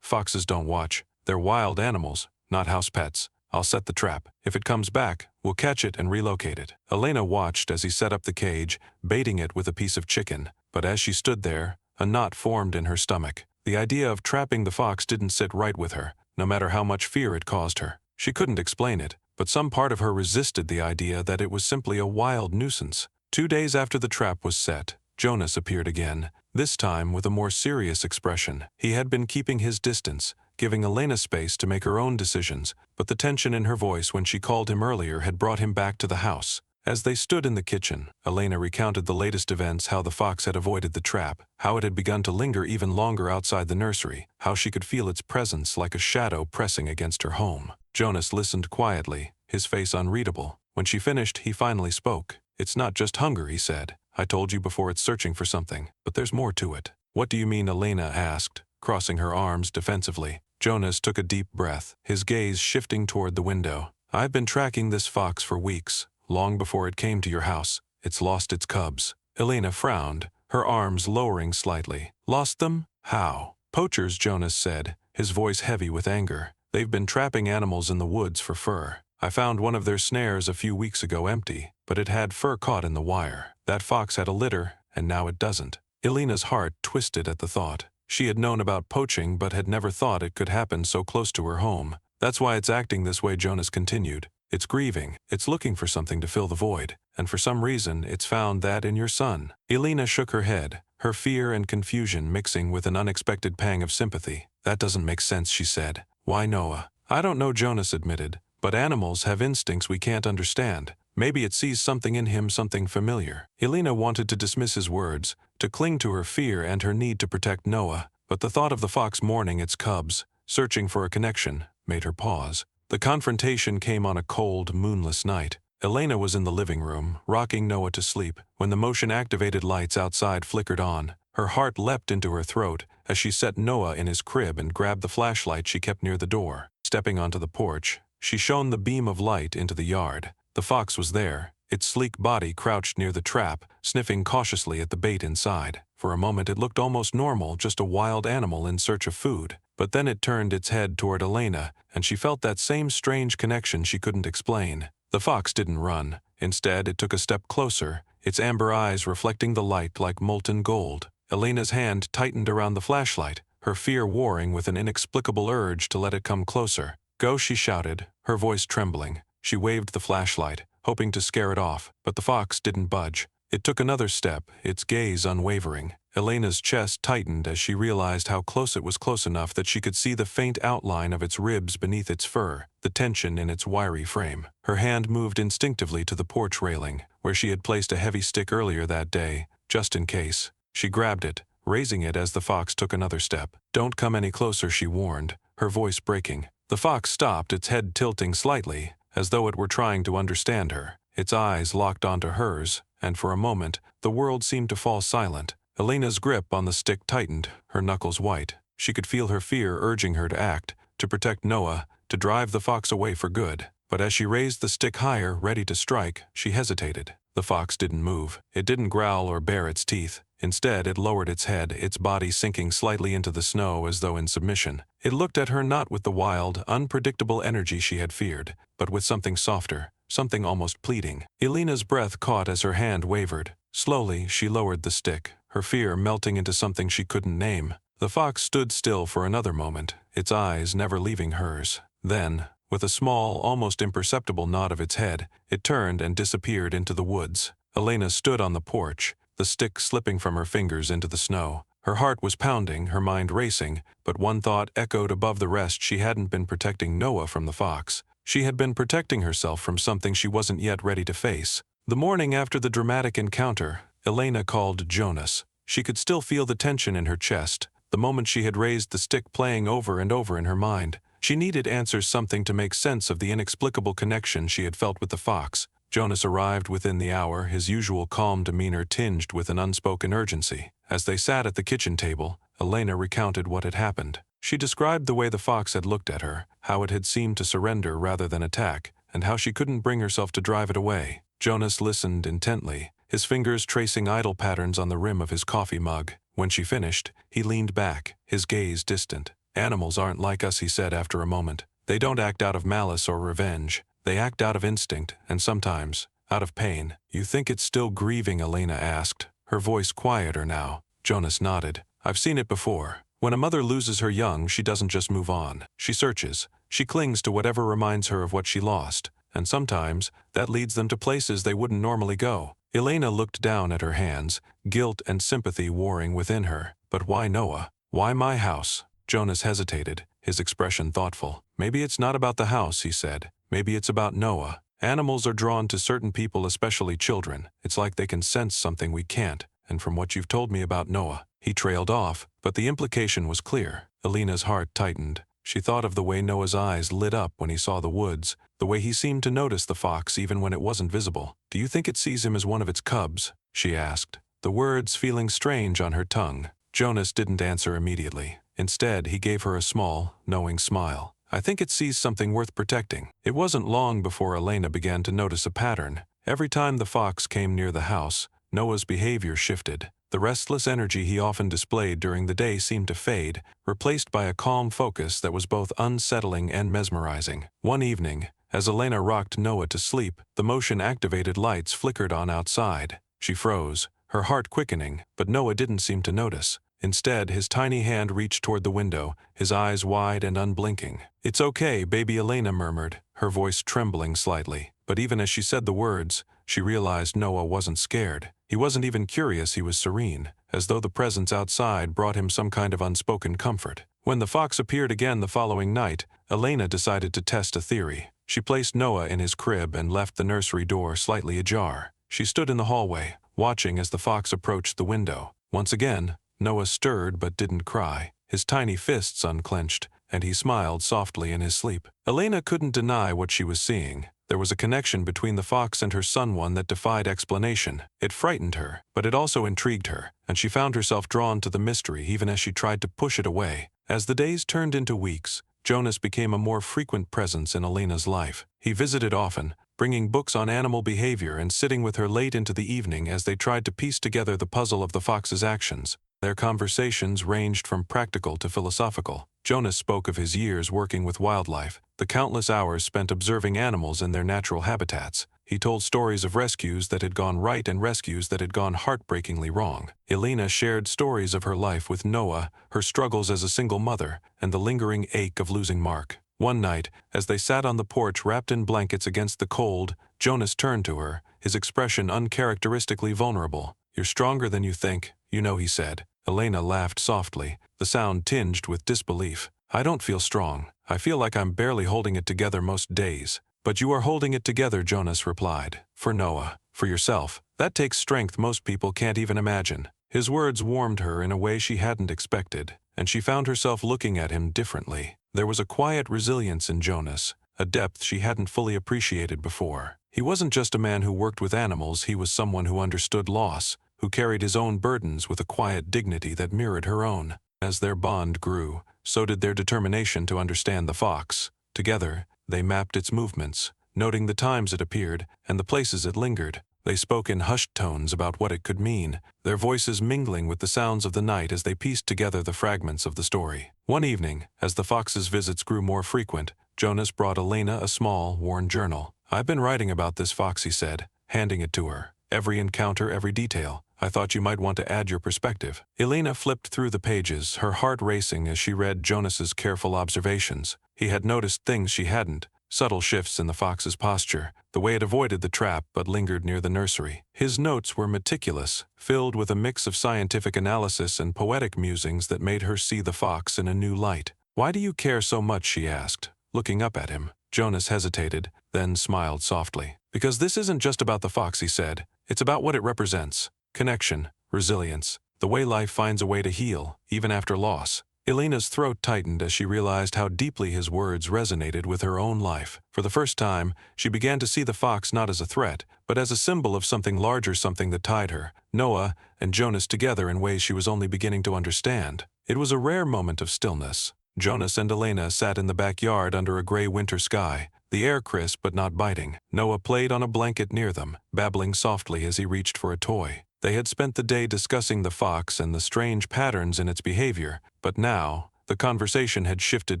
Foxes don't watch. They're wild animals, not house pets. I'll set the trap. If it comes back, we'll catch it and relocate it." Elena watched as he set up the cage, baiting it with a piece of chicken. But as she stood there, a knot formed in her stomach. The idea of trapping the fox didn't sit right with her, no matter how much fear it caused her. She couldn't explain it, but some part of her resisted the idea that it was simply a wild nuisance. 2 days after the trap was set, Jonas appeared again, this time with a more serious expression. He had been keeping his distance, giving Elena space to make her own decisions, but the tension in her voice when she called him earlier had brought him back to the house. As they stood in the kitchen, Elena recounted the latest events, how the fox had avoided the trap, how it had begun to linger even longer outside the nursery, how she could feel its presence like a shadow pressing against her home. Jonas listened quietly, his face unreadable. When she finished, he finally spoke. "It's not just hunger," he said. "I told you before, it's searching for something, but there's more to it. What do you mean? Elena asked, crossing her arms defensively. Jonas took a deep breath, his gaze shifting toward the window. I've been tracking this fox for weeks, long before it came to your house. It's lost its cubs. Elena frowned, her arms lowering slightly. Lost them? How? Poachers, Jonas said, his voice heavy with anger. They've been trapping animals in the woods for fur. I found one of their snares a few weeks ago empty, but it had fur caught in the wire. That fox had a litter, and now it doesn't. Elena's heart twisted at the thought. She had known about poaching but had never thought it could happen so close to her home. That's why it's acting this way, Jonas continued. It's grieving, it's looking for something to fill the void, and for some reason it's found that in your son. Elena shook her head, her fear and confusion mixing with an unexpected pang of sympathy. That doesn't make sense, she said. Why Noah? I don't know, Jonas admitted, but animals have instincts we can't understand. Maybe it sees something in him, something familiar. Elena wanted to dismiss his words, to cling to her fear and her need to protect Noah, but the thought of the fox mourning its cubs, searching for a connection, made her pause. The confrontation came on a cold, moonless night. Elena was in the living room, rocking Noah to sleep, when the motion-activated lights outside flickered on. Her heart leapt into her throat as she set Noah in his crib and grabbed the flashlight she kept near the door. Stepping onto the porch, she shone the beam of light into the yard. The fox was there, its sleek body crouched near the trap, sniffing cautiously at the bait inside. For a moment it looked almost normal, just a wild animal in search of food. But then it turned its head toward Elena, and she felt that same strange connection she couldn't explain. The fox didn't run. Instead, it took a step closer, its amber eyes reflecting the light like molten gold. Elena's hand tightened around the flashlight, her fear warring with an inexplicable urge to let it come closer. Go, she shouted, her voice trembling. She waved the flashlight, hoping to scare it off, but the fox didn't budge. It took another step, its gaze unwavering. Elena's chest tightened as she realized how close it was, close enough that she could see the faint outline of its ribs beneath its fur, the tension in its wiry frame. Her hand moved instinctively to the porch railing, where she had placed a heavy stick earlier that day, just in case. She grabbed it, raising it as the fox took another step. Don't come any closer, she warned, her voice breaking. The fox stopped, its head tilting slightly, as though it were trying to understand her. Its eyes locked onto hers, and for a moment, the world seemed to fall silent. Elena's grip on the stick tightened, her knuckles white. She could feel her fear urging her to act, to protect Noah, to drive the fox away for good. But as she raised the stick higher, ready to strike, she hesitated. The fox didn't move. It didn't growl or bare its teeth. Instead, it lowered its head, its body sinking slightly into the snow as though in submission. It looked at her not with the wild, unpredictable energy she had feared, but with something softer, something almost pleading. Elena's breath caught as her hand wavered. Slowly, she lowered the stick, her fear melting into something she couldn't name. The fox stood still for another moment, its eyes never leaving hers. Then, with a small, almost imperceptible nod of its head, it turned and disappeared into the woods. Elena stood on the porch, the stick slipping from her fingers into the snow. Her heart was pounding, her mind racing, but one thought echoed above the rest: she hadn't been protecting Noah from the fox. She had been protecting herself from something she wasn't yet ready to face. The morning after the dramatic encounter, Elena called Jonas. She could still feel the tension in her chest, the moment she had raised the stick playing over and over in her mind. She needed answers, something to make sense of the inexplicable connection she had felt with the fox. Jonas arrived within the hour, his usual calm demeanor tinged with an unspoken urgency. As they sat at the kitchen table, Elena recounted what had happened. She described the way the fox had looked at her, how it had seemed to surrender rather than attack, and how she couldn't bring herself to drive it away. Jonas listened intently, his fingers tracing idle patterns on the rim of his coffee mug. When she finished, he leaned back, his gaze distant. Animals aren't like us, he said after a moment. They don't act out of malice or revenge. They act out of instinct, and sometimes, out of pain. You think it's still grieving? Elena asked, her voice quieter now. Jonas nodded. I've seen it before. When a mother loses her young, she doesn't just move on. She searches. She clings to whatever reminds her of what she lost. And sometimes, that leads them to places they wouldn't normally go. Elena looked down at her hands, guilt and sympathy warring within her. But why Noah? Why my house? Jonas hesitated, his expression thoughtful. Maybe it's not about the house, he said. Maybe it's about Noah. Animals are drawn to certain people, especially children. It's like they can sense something we can't, and from what you've told me about Noah. He trailed off, but the implication was clear. Elena's heart tightened. She thought of the way Noah's eyes lit up when he saw the woods, the way he seemed to notice the fox even when it wasn't visible. Do you think it sees him as one of its cubs? She asked, the words feeling strange on her tongue. Jonas didn't answer immediately. Instead, he gave her a small, knowing smile. I think it sees something worth protecting. It wasn't long before Elena began to notice a pattern. Every time the fox came near the house, Noah's behavior shifted. The restless energy he often displayed during the day seemed to fade, replaced by a calm focus that was both unsettling and mesmerizing. One evening, as Elena rocked Noah to sleep, the motion-activated lights flickered on outside. She froze, her heart quickening, but Noah didn't seem to notice. Instead, his tiny hand reached toward the window, his eyes wide and unblinking. "It's okay," baby Elena murmured, her voice trembling slightly. But even as she said the words, she realized Noah wasn't scared. He wasn't even curious, he was serene, as though the presence outside brought him some kind of unspoken comfort. When the fox appeared again the following night, Elena decided to test a theory. She placed Noah in his crib and left the nursery door slightly ajar. She stood in the hallway, watching as the fox approached the window. Once again, Noah stirred but didn't cry. His tiny fists unclenched, and he smiled softly in his sleep. Elena couldn't deny what she was seeing. There was a connection between the fox and her son, one that defied explanation. It frightened her, but it also intrigued her, and she found herself drawn to the mystery even as she tried to push it away. As the days turned into weeks, Jonas became a more frequent presence in Elena's life. He visited often, bringing books on animal behavior and sitting with her late into the evening as they tried to piece together the puzzle of the fox's actions. Their conversations ranged from practical to philosophical. Jonas spoke of his years working with wildlife, the countless hours spent observing animals in their natural habitats. He told stories of rescues that had gone right and rescues that had gone heartbreakingly wrong. Elena shared stories of her life with Noah, her struggles as a single mother, and the lingering ache of losing Mark. One night, as they sat on the porch wrapped in blankets against the cold, Jonas turned to her, his expression uncharacteristically vulnerable. "You're stronger than you think, you know," he said. Elena laughed softly, the sound tinged with disbelief. "I don't feel strong. I feel like I'm barely holding it together most days." "But you are holding it together," Jonas replied. "For Noah, for yourself. That takes strength most people can't even imagine." His words warmed her in a way she hadn't expected, and she found herself looking at him differently. There was a quiet resilience in Jonas, a depth she hadn't fully appreciated before. He wasn't just a man who worked with animals, he was someone who understood loss, who carried his own burdens with a quiet dignity that mirrored her own. As their bond grew, so did their determination to understand the fox. Together, they mapped its movements, noting the times it appeared and the places it lingered. They spoke in hushed tones about what it could mean, their voices mingling with the sounds of the night as they pieced together the fragments of the story. One evening, as the fox's visits grew more frequent, Jonas brought Elena a small, worn journal. "I've been writing about this fox," he said, handing it to her. "Every encounter, every detail. I thought you might want to add your perspective." Elena flipped through the pages, her heart racing as she read Jonas's careful observations. He had noticed things she hadn't, subtle shifts in the fox's posture, the way it avoided the trap but lingered near the nursery. His notes were meticulous, filled with a mix of scientific analysis and poetic musings that made her see the fox in a new light. "Why do you care so much?" she asked, looking up at him. Jonas hesitated, then smiled softly. "Because this isn't just about the fox," he said. "It's about what it represents. Connection, resilience, the way life finds a way to heal, even after loss." Elena's throat tightened as she realized how deeply his words resonated with her own life. For the first time, she began to see the fox not as a threat, but as a symbol of something larger, something that tied her, Noah, and Jonas together in ways she was only beginning to understand. It was a rare moment of stillness. Jonas and Elena sat in the backyard under a gray winter sky, the air crisp but not biting. Noah played on a blanket near them, babbling softly as he reached for a toy. They had spent the day discussing the fox and the strange patterns in its behavior, but now, the conversation had shifted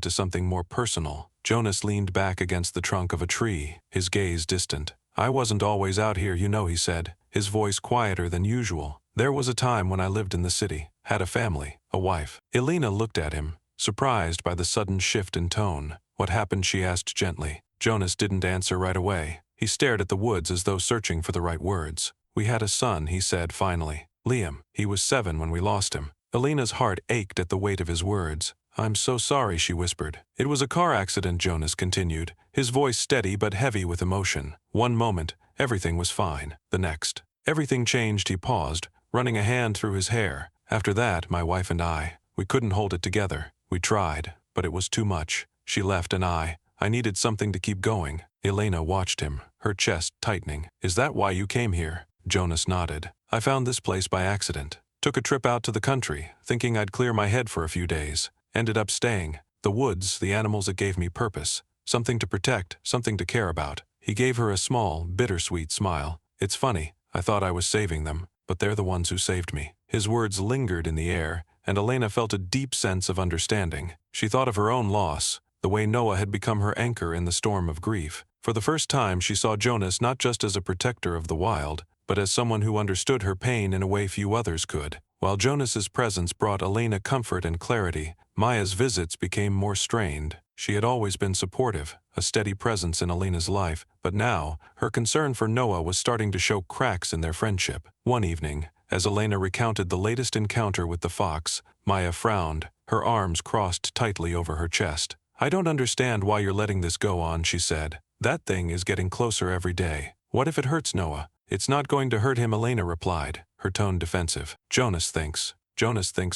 to something more personal. Jonas leaned back against the trunk of a tree, his gaze distant. "I wasn't always out here, you know," he said, his voice quieter than usual. "There was a time when I lived in the city, had a family, a wife." Elena looked at him, surprised by the sudden shift in tone. "What happened?" she asked gently. Jonas didn't answer right away. He stared at the woods as though searching for the right words. "We had a son," he said finally. "Liam. He was 7 when we lost him." Elena's heart ached at the weight of his words. "I'm so sorry," she whispered. "It was a car accident," Jonas continued, his voice steady but heavy with emotion. "One moment, everything was fine. The next, everything changed." He paused, running a hand through his hair. "After that, my wife and we couldn't hold it together. We tried, but it was too much. She left and I needed something to keep going." Elena watched him, her chest tightening. "Is that why you came here?" Jonas nodded. "I found this place by accident. Took a trip out to the country, thinking I'd clear my head for a few days. Ended up staying. The woods, the animals that gave me purpose. Something to protect, something to care about. He gave her a small, bittersweet smile. It's funny, I thought I was saving them, but they're the ones who saved me. His words lingered in the air, and Elena felt a deep sense of understanding. She thought of her own loss, the way Noah had become her anchor in the storm of grief. For the first time she saw Jonas not just as a protector of the wild, but as someone who understood her pain in a way few others could. While Jonas's presence brought Elena comfort and clarity, Maya's visits became more strained. She had always been supportive, a steady presence in Elena's life, but now, her concern for Noah was starting to show cracks in their friendship. One evening, as Elena recounted the latest encounter with the fox, Maya frowned, her arms crossed tightly over her chest. "I don't understand why you're letting this go on," she said. "That thing is getting closer every day. What if it hurts Noah?" "It's not going to hurt him," Elena replied, her tone defensive. Jonas thinks,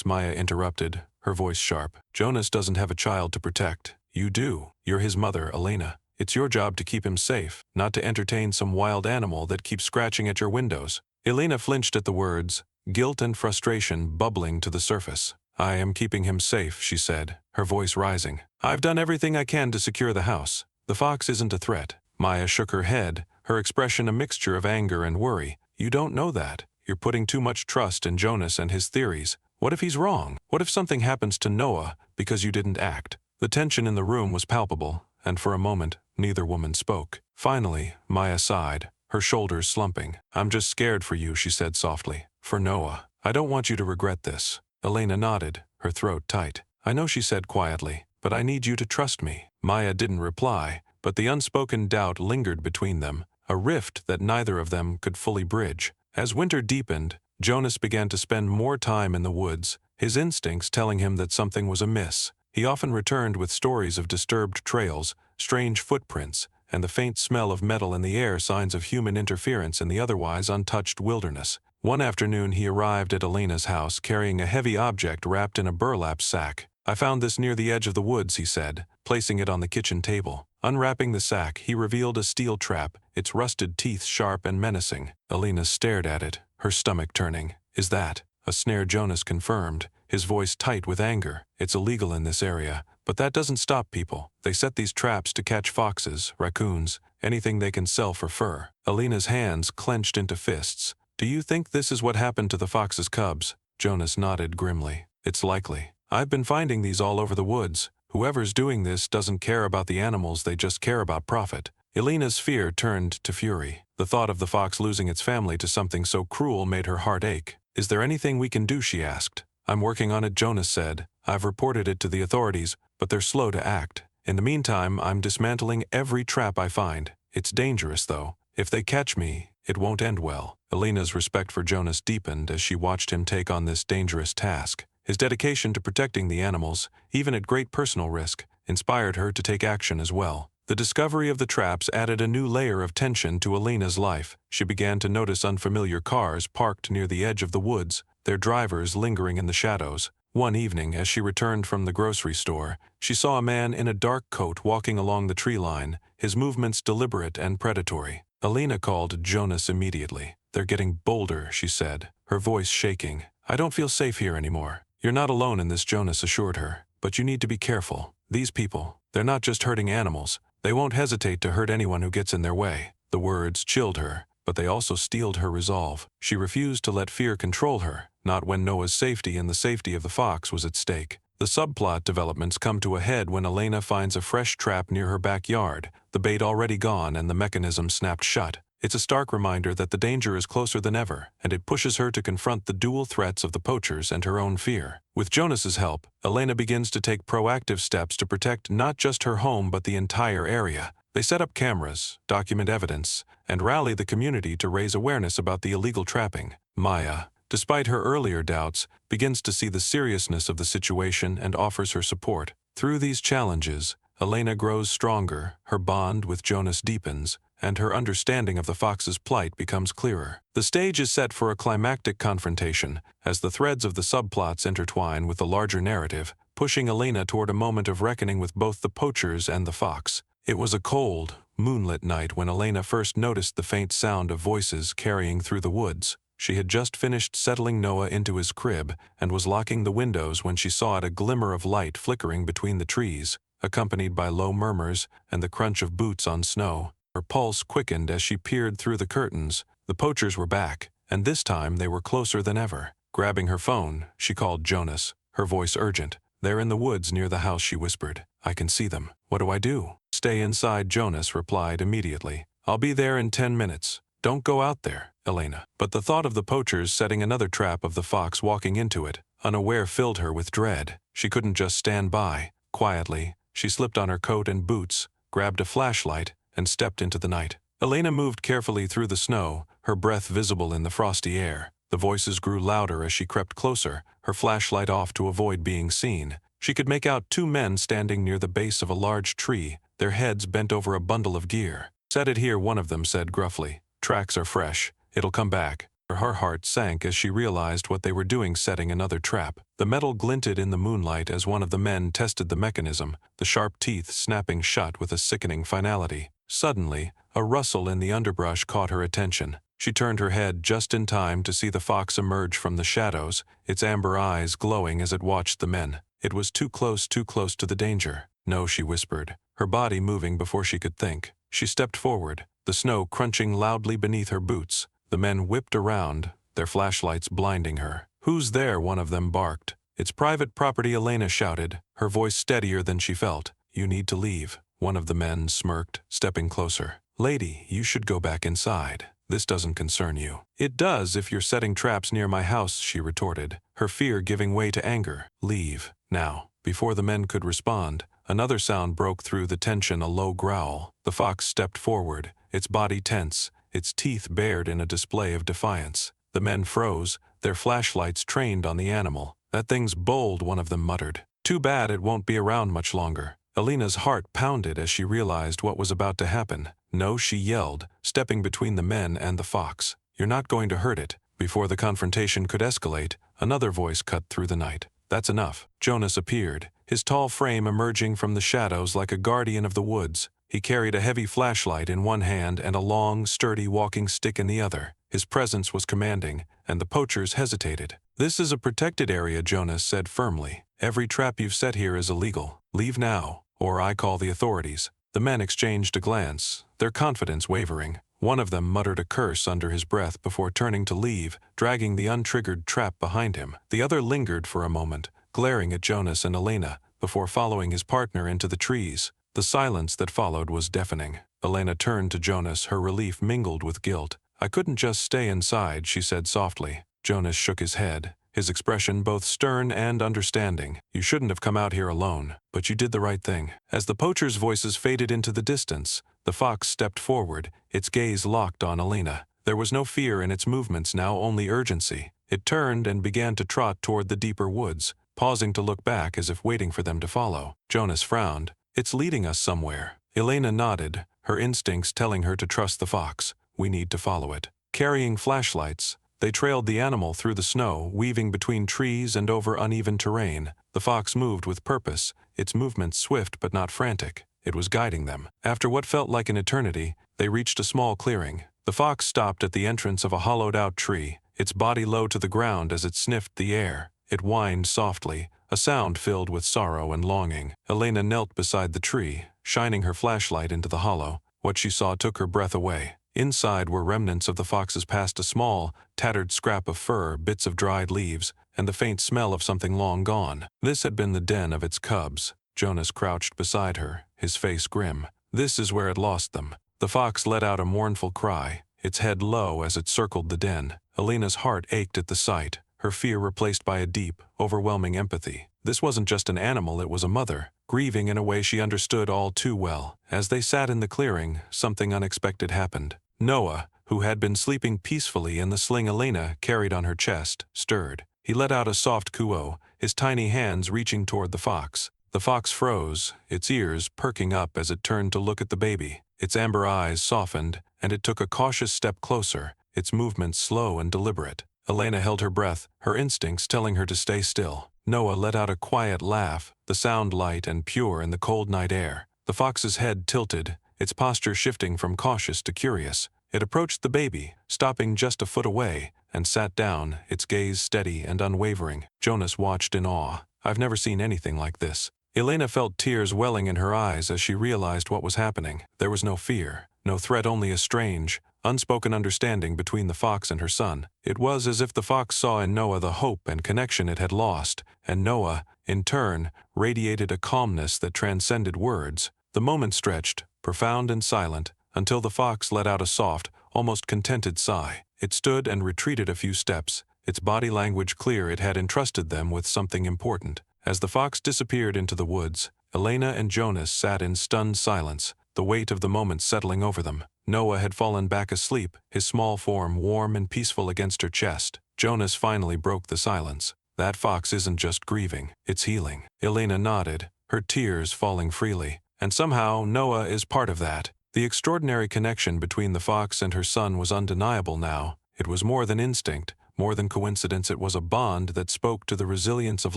Maya interrupted, her voice sharp. "Jonas doesn't have a child to protect. You do. You're his mother, Elena. It's your job to keep him safe, not to entertain some wild animal that keeps scratching at your windows." Elena flinched at the words, guilt and frustration bubbling to the surface. "I am keeping him safe," she said, her voice rising. "I've done everything I can to secure the house. The fox isn't a threat." Maya shook her head, her expression a mixture of anger and worry. "You don't know that. You're putting too much trust in Jonas and his theories. What if he's wrong? What if something happens to Noah because you didn't act?" The tension in the room was palpable, and for a moment, neither woman spoke. Finally, Maya sighed, her shoulders slumping. "I'm just scared for you," she said softly. "For Noah. I don't want you to regret this." Elena nodded, her throat tight. "I know," she said quietly, "but I need you to trust me." Maya didn't reply, but the unspoken doubt lingered between them, a rift that neither of them could fully bridge. As winter deepened, Jonas began to spend more time in the woods, his instincts telling him that something was amiss. He often returned with stories of disturbed trails, strange footprints, and the faint smell of metal in the air, signs of human interference in the otherwise untouched wilderness. One afternoon he arrived at Elena's house carrying a heavy object wrapped in a burlap sack. "I found this near the edge of the woods," he said, placing it on the kitchen table. Unwrapping the sack, he revealed a steel trap, its rusted teeth sharp and menacing. Elena stared at it, her stomach turning. "Is that a snare?" Jonas confirmed, his voice tight with anger. "It's illegal in this area, but that doesn't stop people. They set these traps to catch foxes, raccoons, anything they can sell for fur." Elena's hands clenched into fists. "Do you think this is what happened to the fox's cubs?" Jonas nodded grimly. "It's likely. I've been finding these all over the woods. Whoever's doing this doesn't care about the animals, they just care about profit." Elena's fear turned to fury. The thought of the fox losing its family to something so cruel made her heart ache. "Is there anything we can do?" she asked. "I'm working on it," Jonas said. "I've reported it to the authorities, but they're slow to act. In the meantime, I'm dismantling every trap I find. It's dangerous, though. If they catch me, it won't end well." Elena's respect for Jonas deepened as she watched him take on this dangerous task. His dedication to protecting the animals, even at great personal risk, inspired her to take action as well. The discovery of the traps added a new layer of tension to Elena's life. She began to notice unfamiliar cars parked near the edge of the woods, their drivers lingering in the shadows. One evening, as she returned from the grocery store, she saw a man in a dark coat walking along the tree line, his movements deliberate and predatory. Elena called Jonas immediately. "They're getting bolder," she said, her voice shaking. "I don't feel safe here anymore." "You're not alone in this," Jonas assured her, "but you need to be careful. These people, they're not just hurting animals. They won't hesitate to hurt anyone who gets in their way." The words chilled her, but they also steeled her resolve. She refused to let fear control her, not when Noah's safety and the safety of the fox was at stake. The subplot developments come to a head when Elena finds a fresh trap near her backyard, the bait already gone and the mechanism snapped shut. It's a stark reminder that the danger is closer than ever, and it pushes her to confront the dual threats of the poachers and her own fear. With Jonas's help, Elena begins to take proactive steps to protect not just her home but the entire area. They set up cameras, document evidence, and rally the community to raise awareness about the illegal trapping. Maya, despite her earlier doubts, begins to see the seriousness of the situation and offers her support. Through these challenges, Elena grows stronger, her bond with Jonas deepens, and her understanding of the fox's plight becomes clearer. The stage is set for a climactic confrontation, as the threads of the subplots intertwine with the larger narrative, pushing Elena toward a moment of reckoning with both the poachers and the fox. It was a cold, moonlit night when Elena first noticed the faint sound of voices carrying through the woods. She had just finished settling Noah into his crib and was locking the windows when she saw a glimmer of light flickering between the trees, accompanied by low murmurs and the crunch of boots on snow. Her pulse quickened as she peered through the curtains. The poachers were back, and this time they were closer than ever. Grabbing her phone, she called Jonas, her voice urgent. "They're in the woods near the house," she whispered. "I can see them. What do I do?" "Stay inside," Jonas replied immediately. "I'll be there in 10 minutes. Don't go out there, Elena." But the thought of the poachers setting another trap of the fox walking into it, unaware, filled her with dread. She couldn't just stand by. Quietly, she slipped on her coat and boots, grabbed a flashlight, and stepped into the night. Elena moved carefully through the snow, her breath visible in the frosty air. The voices grew louder as she crept closer, her flashlight off to avoid being seen. She could make out 2 men standing near the base of a large tree, their heads bent over a bundle of gear. "Set it here," one of them said gruffly. "Tracks are fresh. It'll come back." Her heart sank as she realized what they were doing, setting another trap. The metal glinted in the moonlight as one of the men tested the mechanism, the sharp teeth snapping shut with a sickening finality. Suddenly, a rustle in the underbrush caught her attention. She turned her head just in time to see the fox emerge from the shadows, its amber eyes glowing as it watched the men. It was too close to the danger. "No," she whispered, her body moving before she could think. She stepped forward, the snow crunching loudly beneath her boots. The men whipped around, their flashlights blinding her. "Who's there?" one of them barked. "It's private property," Elena shouted, her voice steadier than she felt. "You need to leave." One of the men smirked, stepping closer. "Lady, you should go back inside. This doesn't concern you." "It does if you're setting traps near my house," she retorted, her fear giving way to anger. "Leave, now." Before the men could respond, another sound broke through the tension, a low growl. The fox stepped forward, its body tense, its teeth bared in a display of defiance. The men froze, their flashlights trained on the animal. "That thing's bold," one of them muttered. "Too bad it won't be around much longer." Elena's heart pounded as she realized what was about to happen. "No," she yelled, stepping between the men and the fox. "You're not going to hurt it." Before the confrontation could escalate, another voice cut through the night. "That's enough." Jonas appeared, his tall frame emerging from the shadows like a guardian of the woods. He carried a heavy flashlight in one hand and a long, sturdy walking stick in the other. His presence was commanding, and the poachers hesitated. "This is a protected area," Jonas said firmly. "Every trap you've set here is illegal. Leave now, or I call the authorities." The men exchanged a glance, their confidence wavering. One of them muttered a curse under his breath before turning to leave, dragging the untriggered trap behind him. The other lingered for a moment, glaring at Jonas and Elena, before following his partner into the trees. The silence that followed was deafening. Elena turned to Jonas, her relief mingled with guilt. "I couldn't just stay inside," she said softly. Jonas shook his head, his expression both stern and understanding. "You shouldn't have come out here alone, but you did the right thing." As the poachers' voices faded into the distance, the fox stepped forward, its gaze locked on Elena. There was no fear in its movements now, only urgency. It turned and began to trot toward the deeper woods, pausing to look back as if waiting for them to follow. Jonas frowned. "It's leading us somewhere." Elena nodded, her instincts telling her to trust the fox. "We need to follow it." Carrying flashlights, they trailed the animal through the snow, weaving between trees and over uneven terrain. The fox moved with purpose, its movements swift but not frantic. It was guiding them. After what felt like an eternity, they reached a small clearing. The fox stopped at the entrance of a hollowed-out tree, its body low to the ground as it sniffed the air. It whined softly, a sound filled with sorrow and longing. Elena knelt beside the tree, shining her flashlight into the hollow. What she saw took her breath away. Inside were remnants of the fox's past, a small, tattered scrap of fur, bits of dried leaves, and the faint smell of something long gone. This had been the den of its cubs. Jonas crouched beside her, his face grim. "This is where it lost them." The fox let out a mournful cry, its head low as it circled the den. Elena's heart ached at the sight, her fear replaced by a deep, overwhelming empathy. This wasn't just an animal, it was a mother, grieving in a way she understood all too well. As they sat in the clearing, something unexpected happened. Noah, who had been sleeping peacefully in the sling Elena carried on her chest, stirred. He let out a soft coo, his tiny hands reaching toward the fox. The fox froze, its ears perking up as it turned to look at the baby. Its amber eyes softened, and it took a cautious step closer, its movements slow and deliberate. Elena held her breath, her instincts telling her to stay still. Noah let out a quiet laugh, the sound light and pure in the cold night air. The fox's head tilted, its posture shifting from cautious to curious. It approached the baby, stopping just a foot away, and sat down, its gaze steady and unwavering. Jonas watched in awe. "I've never seen anything like this." Elena felt tears welling in her eyes as she realized what was happening. There was no fear, no threat, only a strange, unspoken understanding between the fox and her son. It was as if the fox saw in Noah the hope and connection it had lost, and Noah, in turn, radiated a calmness that transcended words. The moment stretched, profound and silent, until the fox let out a soft, almost contented sigh. It stood and retreated a few steps, its body language clear. It had entrusted them with something important. As the fox disappeared into the woods, Elena and Jonas sat in stunned silence, the weight of the moment settling over them. Noah had fallen back asleep, his small form warm and peaceful against her chest. Jonas finally broke the silence. "That fox isn't just grieving, it's healing." Elena nodded, her tears falling freely. "And somehow Noah is part of that." The extraordinary connection between the fox and her son was undeniable now. It was more than instinct, more than coincidence. It was a bond that spoke to the resilience of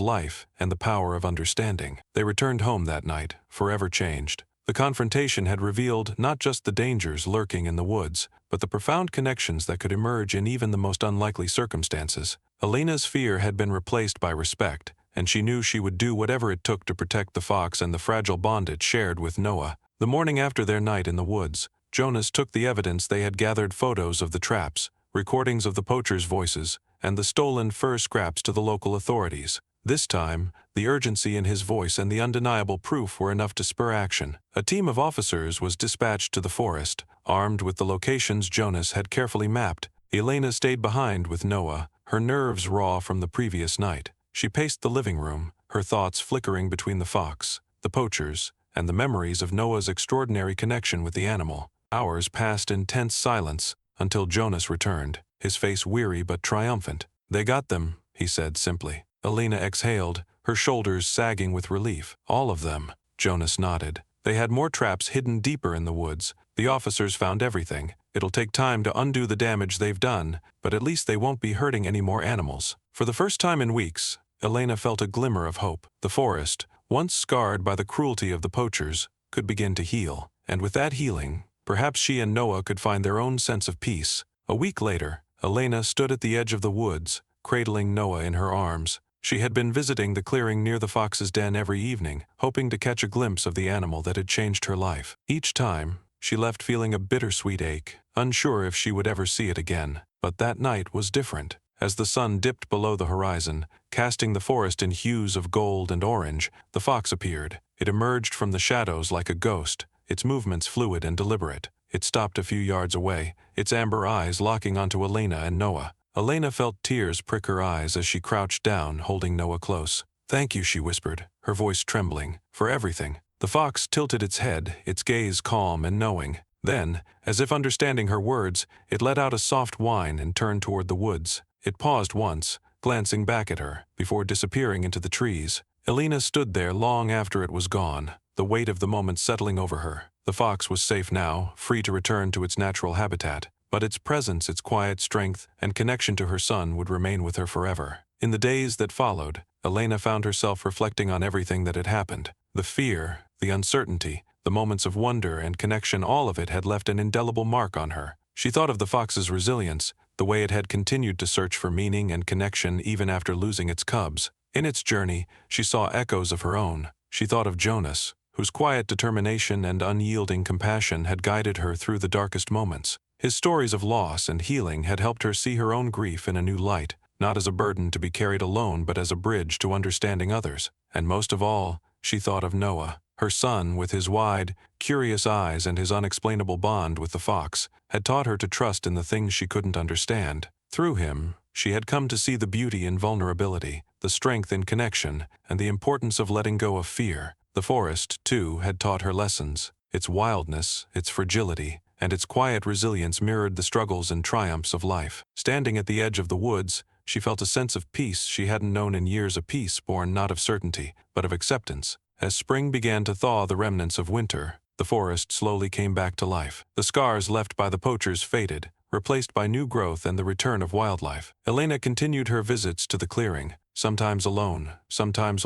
life and the power of understanding. They returned home that night, forever changed. The confrontation had revealed not just the dangers lurking in the woods, but the profound connections that could emerge in even the most unlikely circumstances. Elena's fear had been replaced by respect, and she knew she would do whatever it took to protect the fox and the fragile bond it shared with Noah. The morning after their night in the woods, Jonas took the evidence they had gathered, photos of the traps, recordings of the poachers' voices, and the stolen fur scraps, to the local authorities. This time, the urgency in his voice and the undeniable proof were enough to spur action. A team of officers was dispatched to the forest, armed with the locations Jonas had carefully mapped. Elena stayed behind with Noah, her nerves raw from the previous night. She paced the living room, her thoughts flickering between the fox, the poachers, and the memories of Noah's extraordinary connection with the animal. Hours passed in tense silence, until Jonas returned, his face weary but triumphant. "They got them," he said simply. Elena exhaled, her shoulders sagging with relief. "All of them?" Jonas nodded. "They had more traps hidden deeper in the woods. The officers found everything. It'll take time to undo the damage they've done, but at least they won't be hurting any more animals." For the first time in weeks, Elena felt a glimmer of hope. The forest, once scarred by the cruelty of the poachers, could begin to heal. And with that healing, perhaps she and Noah could find their own sense of peace. A week later, Elena stood at the edge of the woods, cradling Noah in her arms. She had been visiting the clearing near the fox's den every evening, hoping to catch a glimpse of the animal that had changed her life. Each time, she left feeling a bittersweet ache, unsure if she would ever see it again. But that night was different. As the sun dipped below the horizon, casting the forest in hues of gold and orange, the fox appeared. It emerged from the shadows like a ghost, its movements fluid and deliberate. It stopped a few yards away, its amber eyes locking onto Elena and Noah. Elena felt tears prick her eyes as she crouched down, holding Noah close. "Thank you," she whispered, her voice trembling, "for everything." The fox tilted its head, its gaze calm and knowing. Then, as if understanding her words, it let out a soft whine and turned toward the woods. It paused once, glancing back at her, before disappearing into the trees. Elena stood there long after it was gone, the weight of the moment settling over her. The fox was safe now, free to return to its natural habitat. But its presence, its quiet strength, and connection to her son would remain with her forever. In the days that followed, Elena found herself reflecting on everything that had happened. The fear, the uncertainty, the moments of wonder and connection, all of it had left an indelible mark on her. She thought of the fox's resilience, the way it had continued to search for meaning and connection even after losing its cubs. In its journey, she saw echoes of her own. She thought of Jonas, whose quiet determination and unyielding compassion had guided her through the darkest moments. His stories of loss and healing had helped her see her own grief in a new light, not as a burden to be carried alone but as a bridge to understanding others. And most of all, she thought of Noah. Her son, with his wide, curious eyes and his unexplainable bond with the fox, had taught her to trust in the things she couldn't understand. Through him, she had come to see the beauty in vulnerability, the strength in connection, and the importance of letting go of fear. The forest, too, had taught her lessons. Its wildness, its fragility, and its quiet resilience mirrored the struggles and triumphs of life. Standing at the edge of the woods, she felt a sense of peace she hadn't known in years, a peace born not of certainty, but of acceptance. As spring began to thaw the remnants of winter, the forest slowly came back to life. The scars left by the poachers faded, replaced by new growth and the return of wildlife. Elena continued her visits to the clearing, sometimes alone, sometimes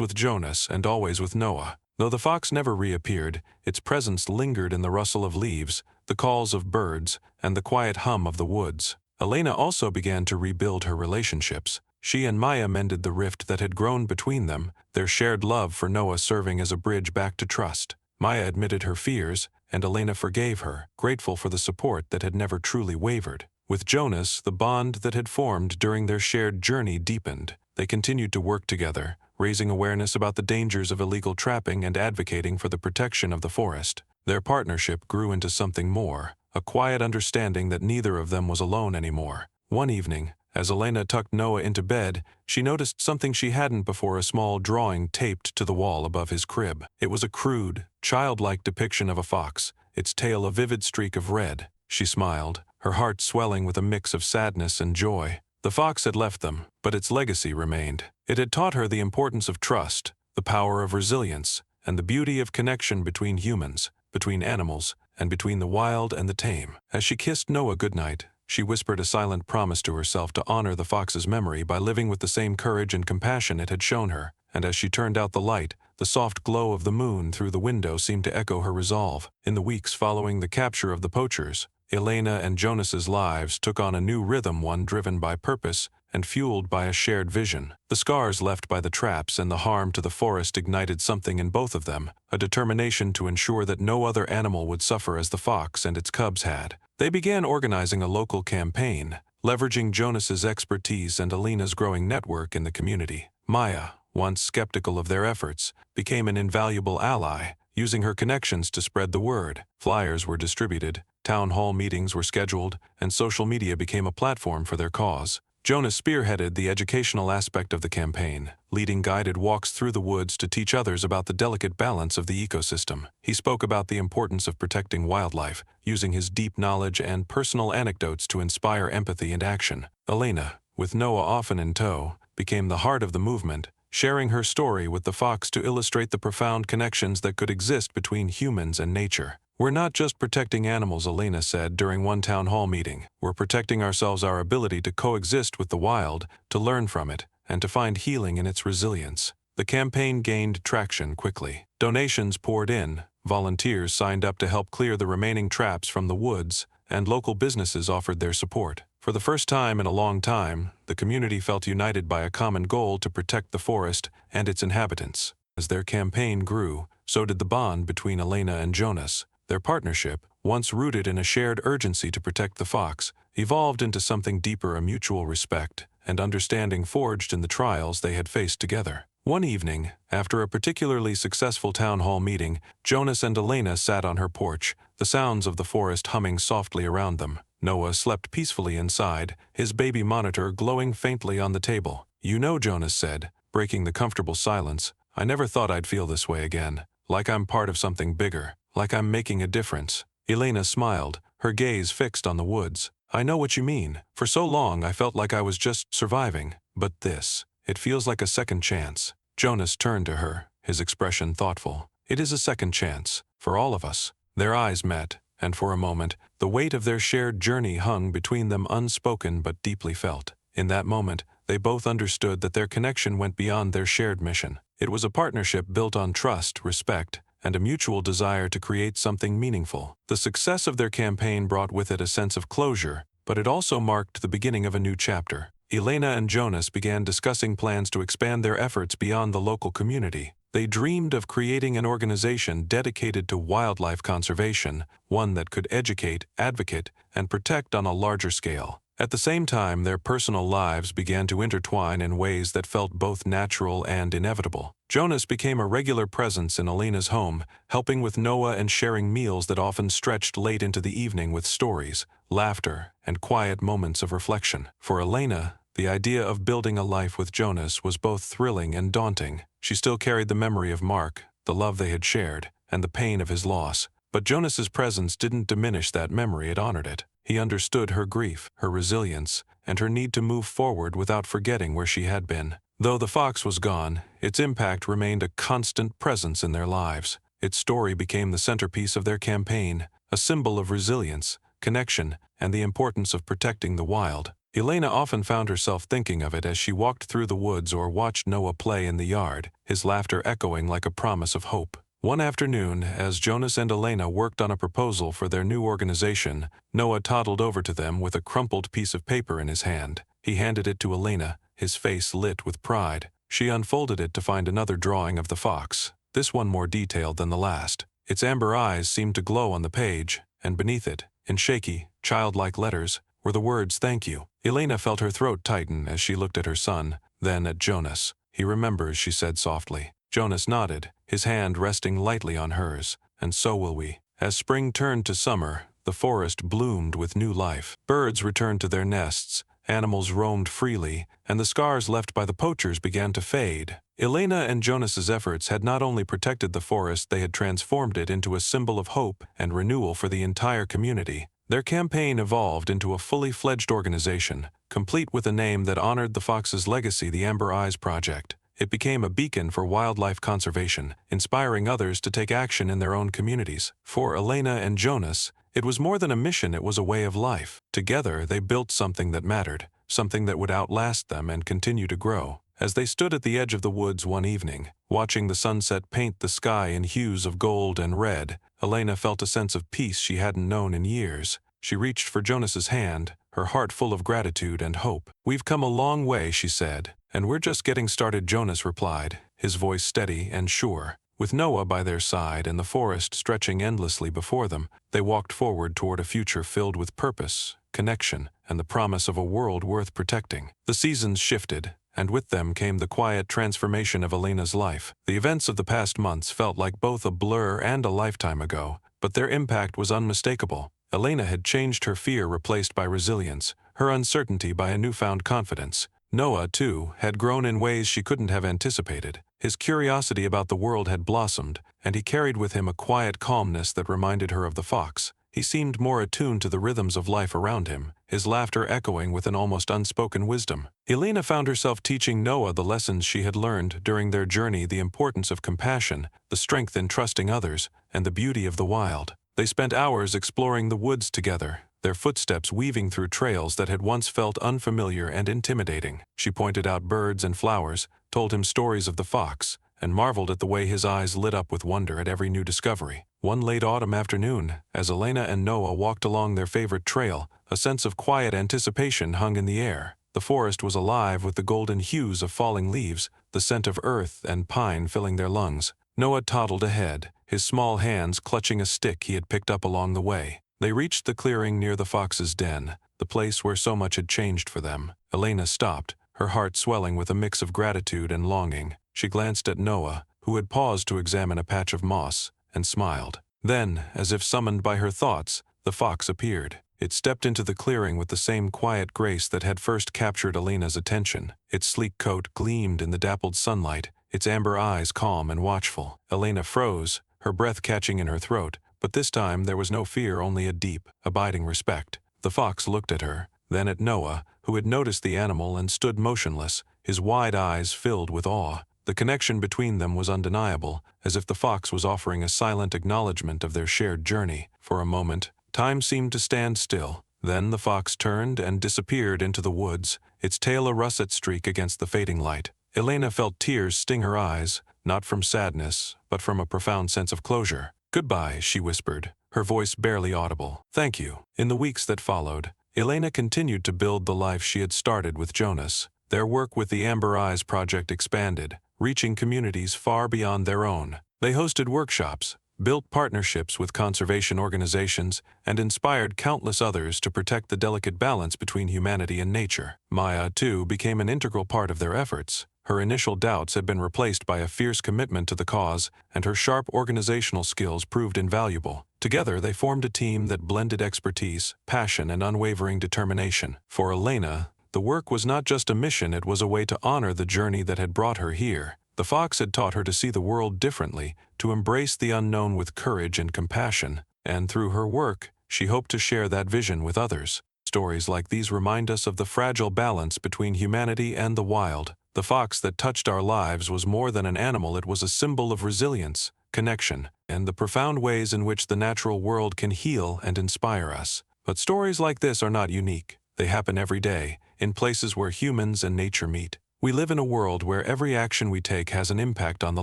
with Jonas, and always with Noah. Though the fox never reappeared, its presence lingered in the rustle of leaves, the calls of birds, and the quiet hum of the woods. Elena also began to rebuild her relationships. She and Maya mended the rift that had grown between them, their shared love for Noah serving as a bridge back to trust. Maya admitted her fears, and Elena forgave her, grateful for the support that had never truly wavered. With Jonas, the bond that had formed during their shared journey deepened. They continued to work together, raising awareness about the dangers of illegal trapping and advocating for the protection of the forest. Their partnership grew into something more, a quiet understanding that neither of them was alone anymore. One evening, as Elena tucked Noah into bed, she noticed something she hadn't before: a small drawing taped to the wall above his crib. It was a crude, childlike depiction of a fox, its tail a vivid streak of red. She smiled, her heart swelling with a mix of sadness and joy. The fox had left them, but its legacy remained. It had taught her the importance of trust, the power of resilience, and the beauty of connection between humans, between animals, and between the wild and the tame. As she kissed Noah goodnight, she whispered a silent promise to herself to honor the fox's memory by living with the same courage and compassion it had shown her. And as she turned out the light, the soft glow of the moon through the window seemed to echo her resolve. In the weeks following the capture of the poachers, Elena and Jonas's lives took on a new rhythm, one driven by purpose and fueled by a shared vision. The scars left by the traps and the harm to the forest ignited something in both of them, a determination to ensure that no other animal would suffer as the fox and its cubs had. They began organizing a local campaign, leveraging Jonas's expertise and Elena's growing network in the community. Maya, once skeptical of their efforts, became an invaluable ally, using her connections to spread the word. Flyers were distributed, town hall meetings were scheduled, and social media became a platform for their cause. Jonas spearheaded the educational aspect of the campaign, leading guided walks through the woods to teach others about the delicate balance of the ecosystem. He spoke about the importance of protecting wildlife, using his deep knowledge and personal anecdotes to inspire empathy and action. Elena, with Noah often in tow, became the heart of the movement, sharing her story with the fox to illustrate the profound connections that could exist between humans and nature. "We're not just protecting animals," Elena said during one town hall meeting. "We're protecting ourselves, our ability to coexist with the wild, to learn from it, and to find healing in its resilience." The campaign gained traction quickly. Donations poured in, volunteers signed up to help clear the remaining traps from the woods, and local businesses offered their support. For the first time in a long time, the community felt united by a common goal to protect the forest and its inhabitants. As their campaign grew, so did the bond between Elena and Jonas. Their partnership, once rooted in a shared urgency to protect the fox, evolved into something deeper: a mutual respect and understanding forged in the trials they had faced together. One evening, after a particularly successful town hall meeting, Jonas and Elena sat on her porch, the sounds of the forest humming softly around them. Noah slept peacefully inside, his baby monitor glowing faintly on the table. "You know," Jonas said, breaking the comfortable silence, "I never thought I'd feel this way again, like I'm part of something bigger, like I'm making a difference." Elena smiled, her gaze fixed on the woods. "I know what you mean. For so long I felt like I was just surviving. But this, it feels like a second chance." Jonas turned to her, his expression thoughtful. "It is a second chance, for all of us." Their eyes met, and for a moment, the weight of their shared journey hung between them, unspoken but deeply felt. In that moment, they both understood that their connection went beyond their shared mission. It was a partnership built on trust, respect, and a mutual desire to create something meaningful. The success of their campaign brought with it a sense of closure, but it also marked the beginning of a new chapter. Elena and Jonas began discussing plans to expand their efforts beyond the local community. They dreamed of creating an organization dedicated to wildlife conservation, one that could educate, advocate, and protect on a larger scale. At the same time, their personal lives began to intertwine in ways that felt both natural and inevitable. Jonas became a regular presence in Elena's home, helping with Noah and sharing meals that often stretched late into the evening with stories, laughter, and quiet moments of reflection. For Elena, the idea of building a life with Jonas was both thrilling and daunting. She still carried the memory of Mark, the love they had shared, and the pain of his loss. But Jonas's presence didn't diminish that memory, it honored it. He understood her grief, her resilience, and her need to move forward without forgetting where she had been. Though the fox was gone, its impact remained a constant presence in their lives. Its story became the centerpiece of their campaign, a symbol of resilience, connection, and the importance of protecting the wild. Elena often found herself thinking of it as she walked through the woods or watched Noah play in the yard, his laughter echoing like a promise of hope. One afternoon, as Jonas and Elena worked on a proposal for their new organization, Noah toddled over to them with a crumpled piece of paper in his hand. He handed it to Elena, his face lit with pride. She unfolded it to find another drawing of the fox, this one more detailed than the last. Its amber eyes seemed to glow on the page, and beneath it, in shaky, childlike letters, were the words "Thank you." Elena felt her throat tighten as she looked at her son, then at Jonas. "He remembers," she said softly. Jonas nodded, his hand resting lightly on hers. "And so will we." As spring turned to summer, the forest bloomed with new life. Birds returned to their nests, animals roamed freely, and the scars left by the poachers began to fade. Elena and Jonas's efforts had not only protected the forest, they had transformed it into a symbol of hope and renewal for the entire community. Their campaign evolved into a fully fledged organization, complete with a name that honored the fox's legacy, the Amber Eyes Project. It became a beacon for wildlife conservation, inspiring others to take action in their own communities. For Elena and Jonas, it was more than a mission, it was a way of life. Together, they built something that mattered, something that would outlast them and continue to grow. As they stood at the edge of the woods one evening, watching the sunset paint the sky in hues of gold and red, Elena felt a sense of peace she hadn't known in years. She reached for Jonas's hand, her heart full of gratitude and hope. "We've come a long way," she said. "And we're just getting started," Jonas replied, his voice steady and sure. With Noah by their side and the forest stretching endlessly before them, they walked forward toward a future filled with purpose, connection, and the promise of a world worth protecting. The seasons shifted, and with them came the quiet transformation of Elena's life. The events of the past months felt like both a blur and a lifetime ago, but their impact was unmistakable. Elena had changed, her fear replaced by resilience, her uncertainty by a newfound confidence. Noah, too, had grown in ways she couldn't have anticipated. His curiosity about the world had blossomed, and he carried with him a quiet calmness that reminded her of the fox. He seemed more attuned to the rhythms of life around him, his laughter echoing with an almost unspoken wisdom. Elena found herself teaching Noah the lessons she had learned during their journey, the importance of compassion, the strength in trusting others, and the beauty of the wild. They spent hours exploring the woods together, their footsteps weaving through trails that had once felt unfamiliar and intimidating. She pointed out birds and flowers, told him stories of the fox, and marveled at the way his eyes lit up with wonder at every new discovery. One late autumn afternoon, as Elena and Noah walked along their favorite trail, a sense of quiet anticipation hung in the air. The forest was alive with the golden hues of falling leaves, the scent of earth and pine filling their lungs. Noah toddled ahead, his small hands clutching a stick he had picked up along the way. They reached the clearing near the fox's den, the place where so much had changed for them. Elena stopped, her heart swelling with a mix of gratitude and longing. She glanced at Noah, who had paused to examine a patch of moss, and smiled. Then, as if summoned by her thoughts, the fox appeared. It stepped into the clearing with the same quiet grace that had first captured Elena's attention. Its sleek coat gleamed in the dappled sunlight, its amber eyes calm and watchful. Elena froze, her breath catching in her throat, but this time there was no fear, only a deep, abiding respect. The fox looked at her, then at Noah, who had noticed the animal and stood motionless, his wide eyes filled with awe. The connection between them was undeniable, as if the fox was offering a silent acknowledgement of their shared journey. For a moment, time seemed to stand still. Then the fox turned and disappeared into the woods, its tail a russet streak against the fading light. Elena felt tears sting her eyes, not from sadness, but from a profound sense of closure. "Goodbye," she whispered, her voice barely audible. "Thank you." In the weeks that followed, Elena continued to build the life she had started with Jonas. Their work with the Amber Eyes Project expanded, reaching communities far beyond their own. They hosted workshops, built partnerships with conservation organizations, and inspired countless others to protect the delicate balance between humanity and nature. Maya, too, became an integral part of their efforts. Her initial doubts had been replaced by a fierce commitment to the cause, and her sharp organizational skills proved invaluable. Together, they formed a team that blended expertise, passion, and unwavering determination. For Elena, the work was not just a mission, it was a way to honor the journey that had brought her here. The fox had taught her to see the world differently, to embrace the unknown with courage and compassion, and through her work, she hoped to share that vision with others. Stories like these remind us of the fragile balance between humanity and the wild. The fox that touched our lives was more than an animal, it was a symbol of resilience, connection, and the profound ways in which the natural world can heal and inspire us. But stories like this are not unique. They happen every day, in places where humans and nature meet. We live in a world where every action we take has an impact on the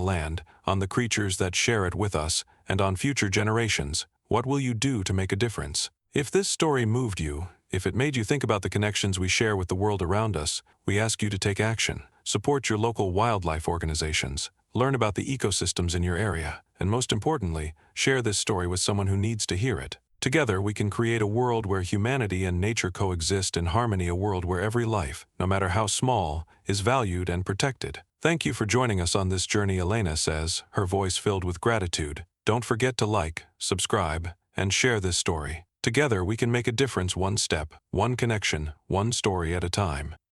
land, on the creatures that share it with us, and on future generations. What will you do to make a difference? If this story moved you, if it made you think about the connections we share with the world around us, we ask you to take action. Support your local wildlife organizations. Learn about the ecosystems in your area. And most importantly, share this story with someone who needs to hear it. Together, we can create a world where humanity and nature coexist in harmony, a world where every life, no matter how small, is valued and protected. Thank you for joining us on this journey, Elena says, her voice filled with gratitude. Don't forget to like, subscribe, and share this story. Together, we can make a difference, one step, one connection, one story at a time.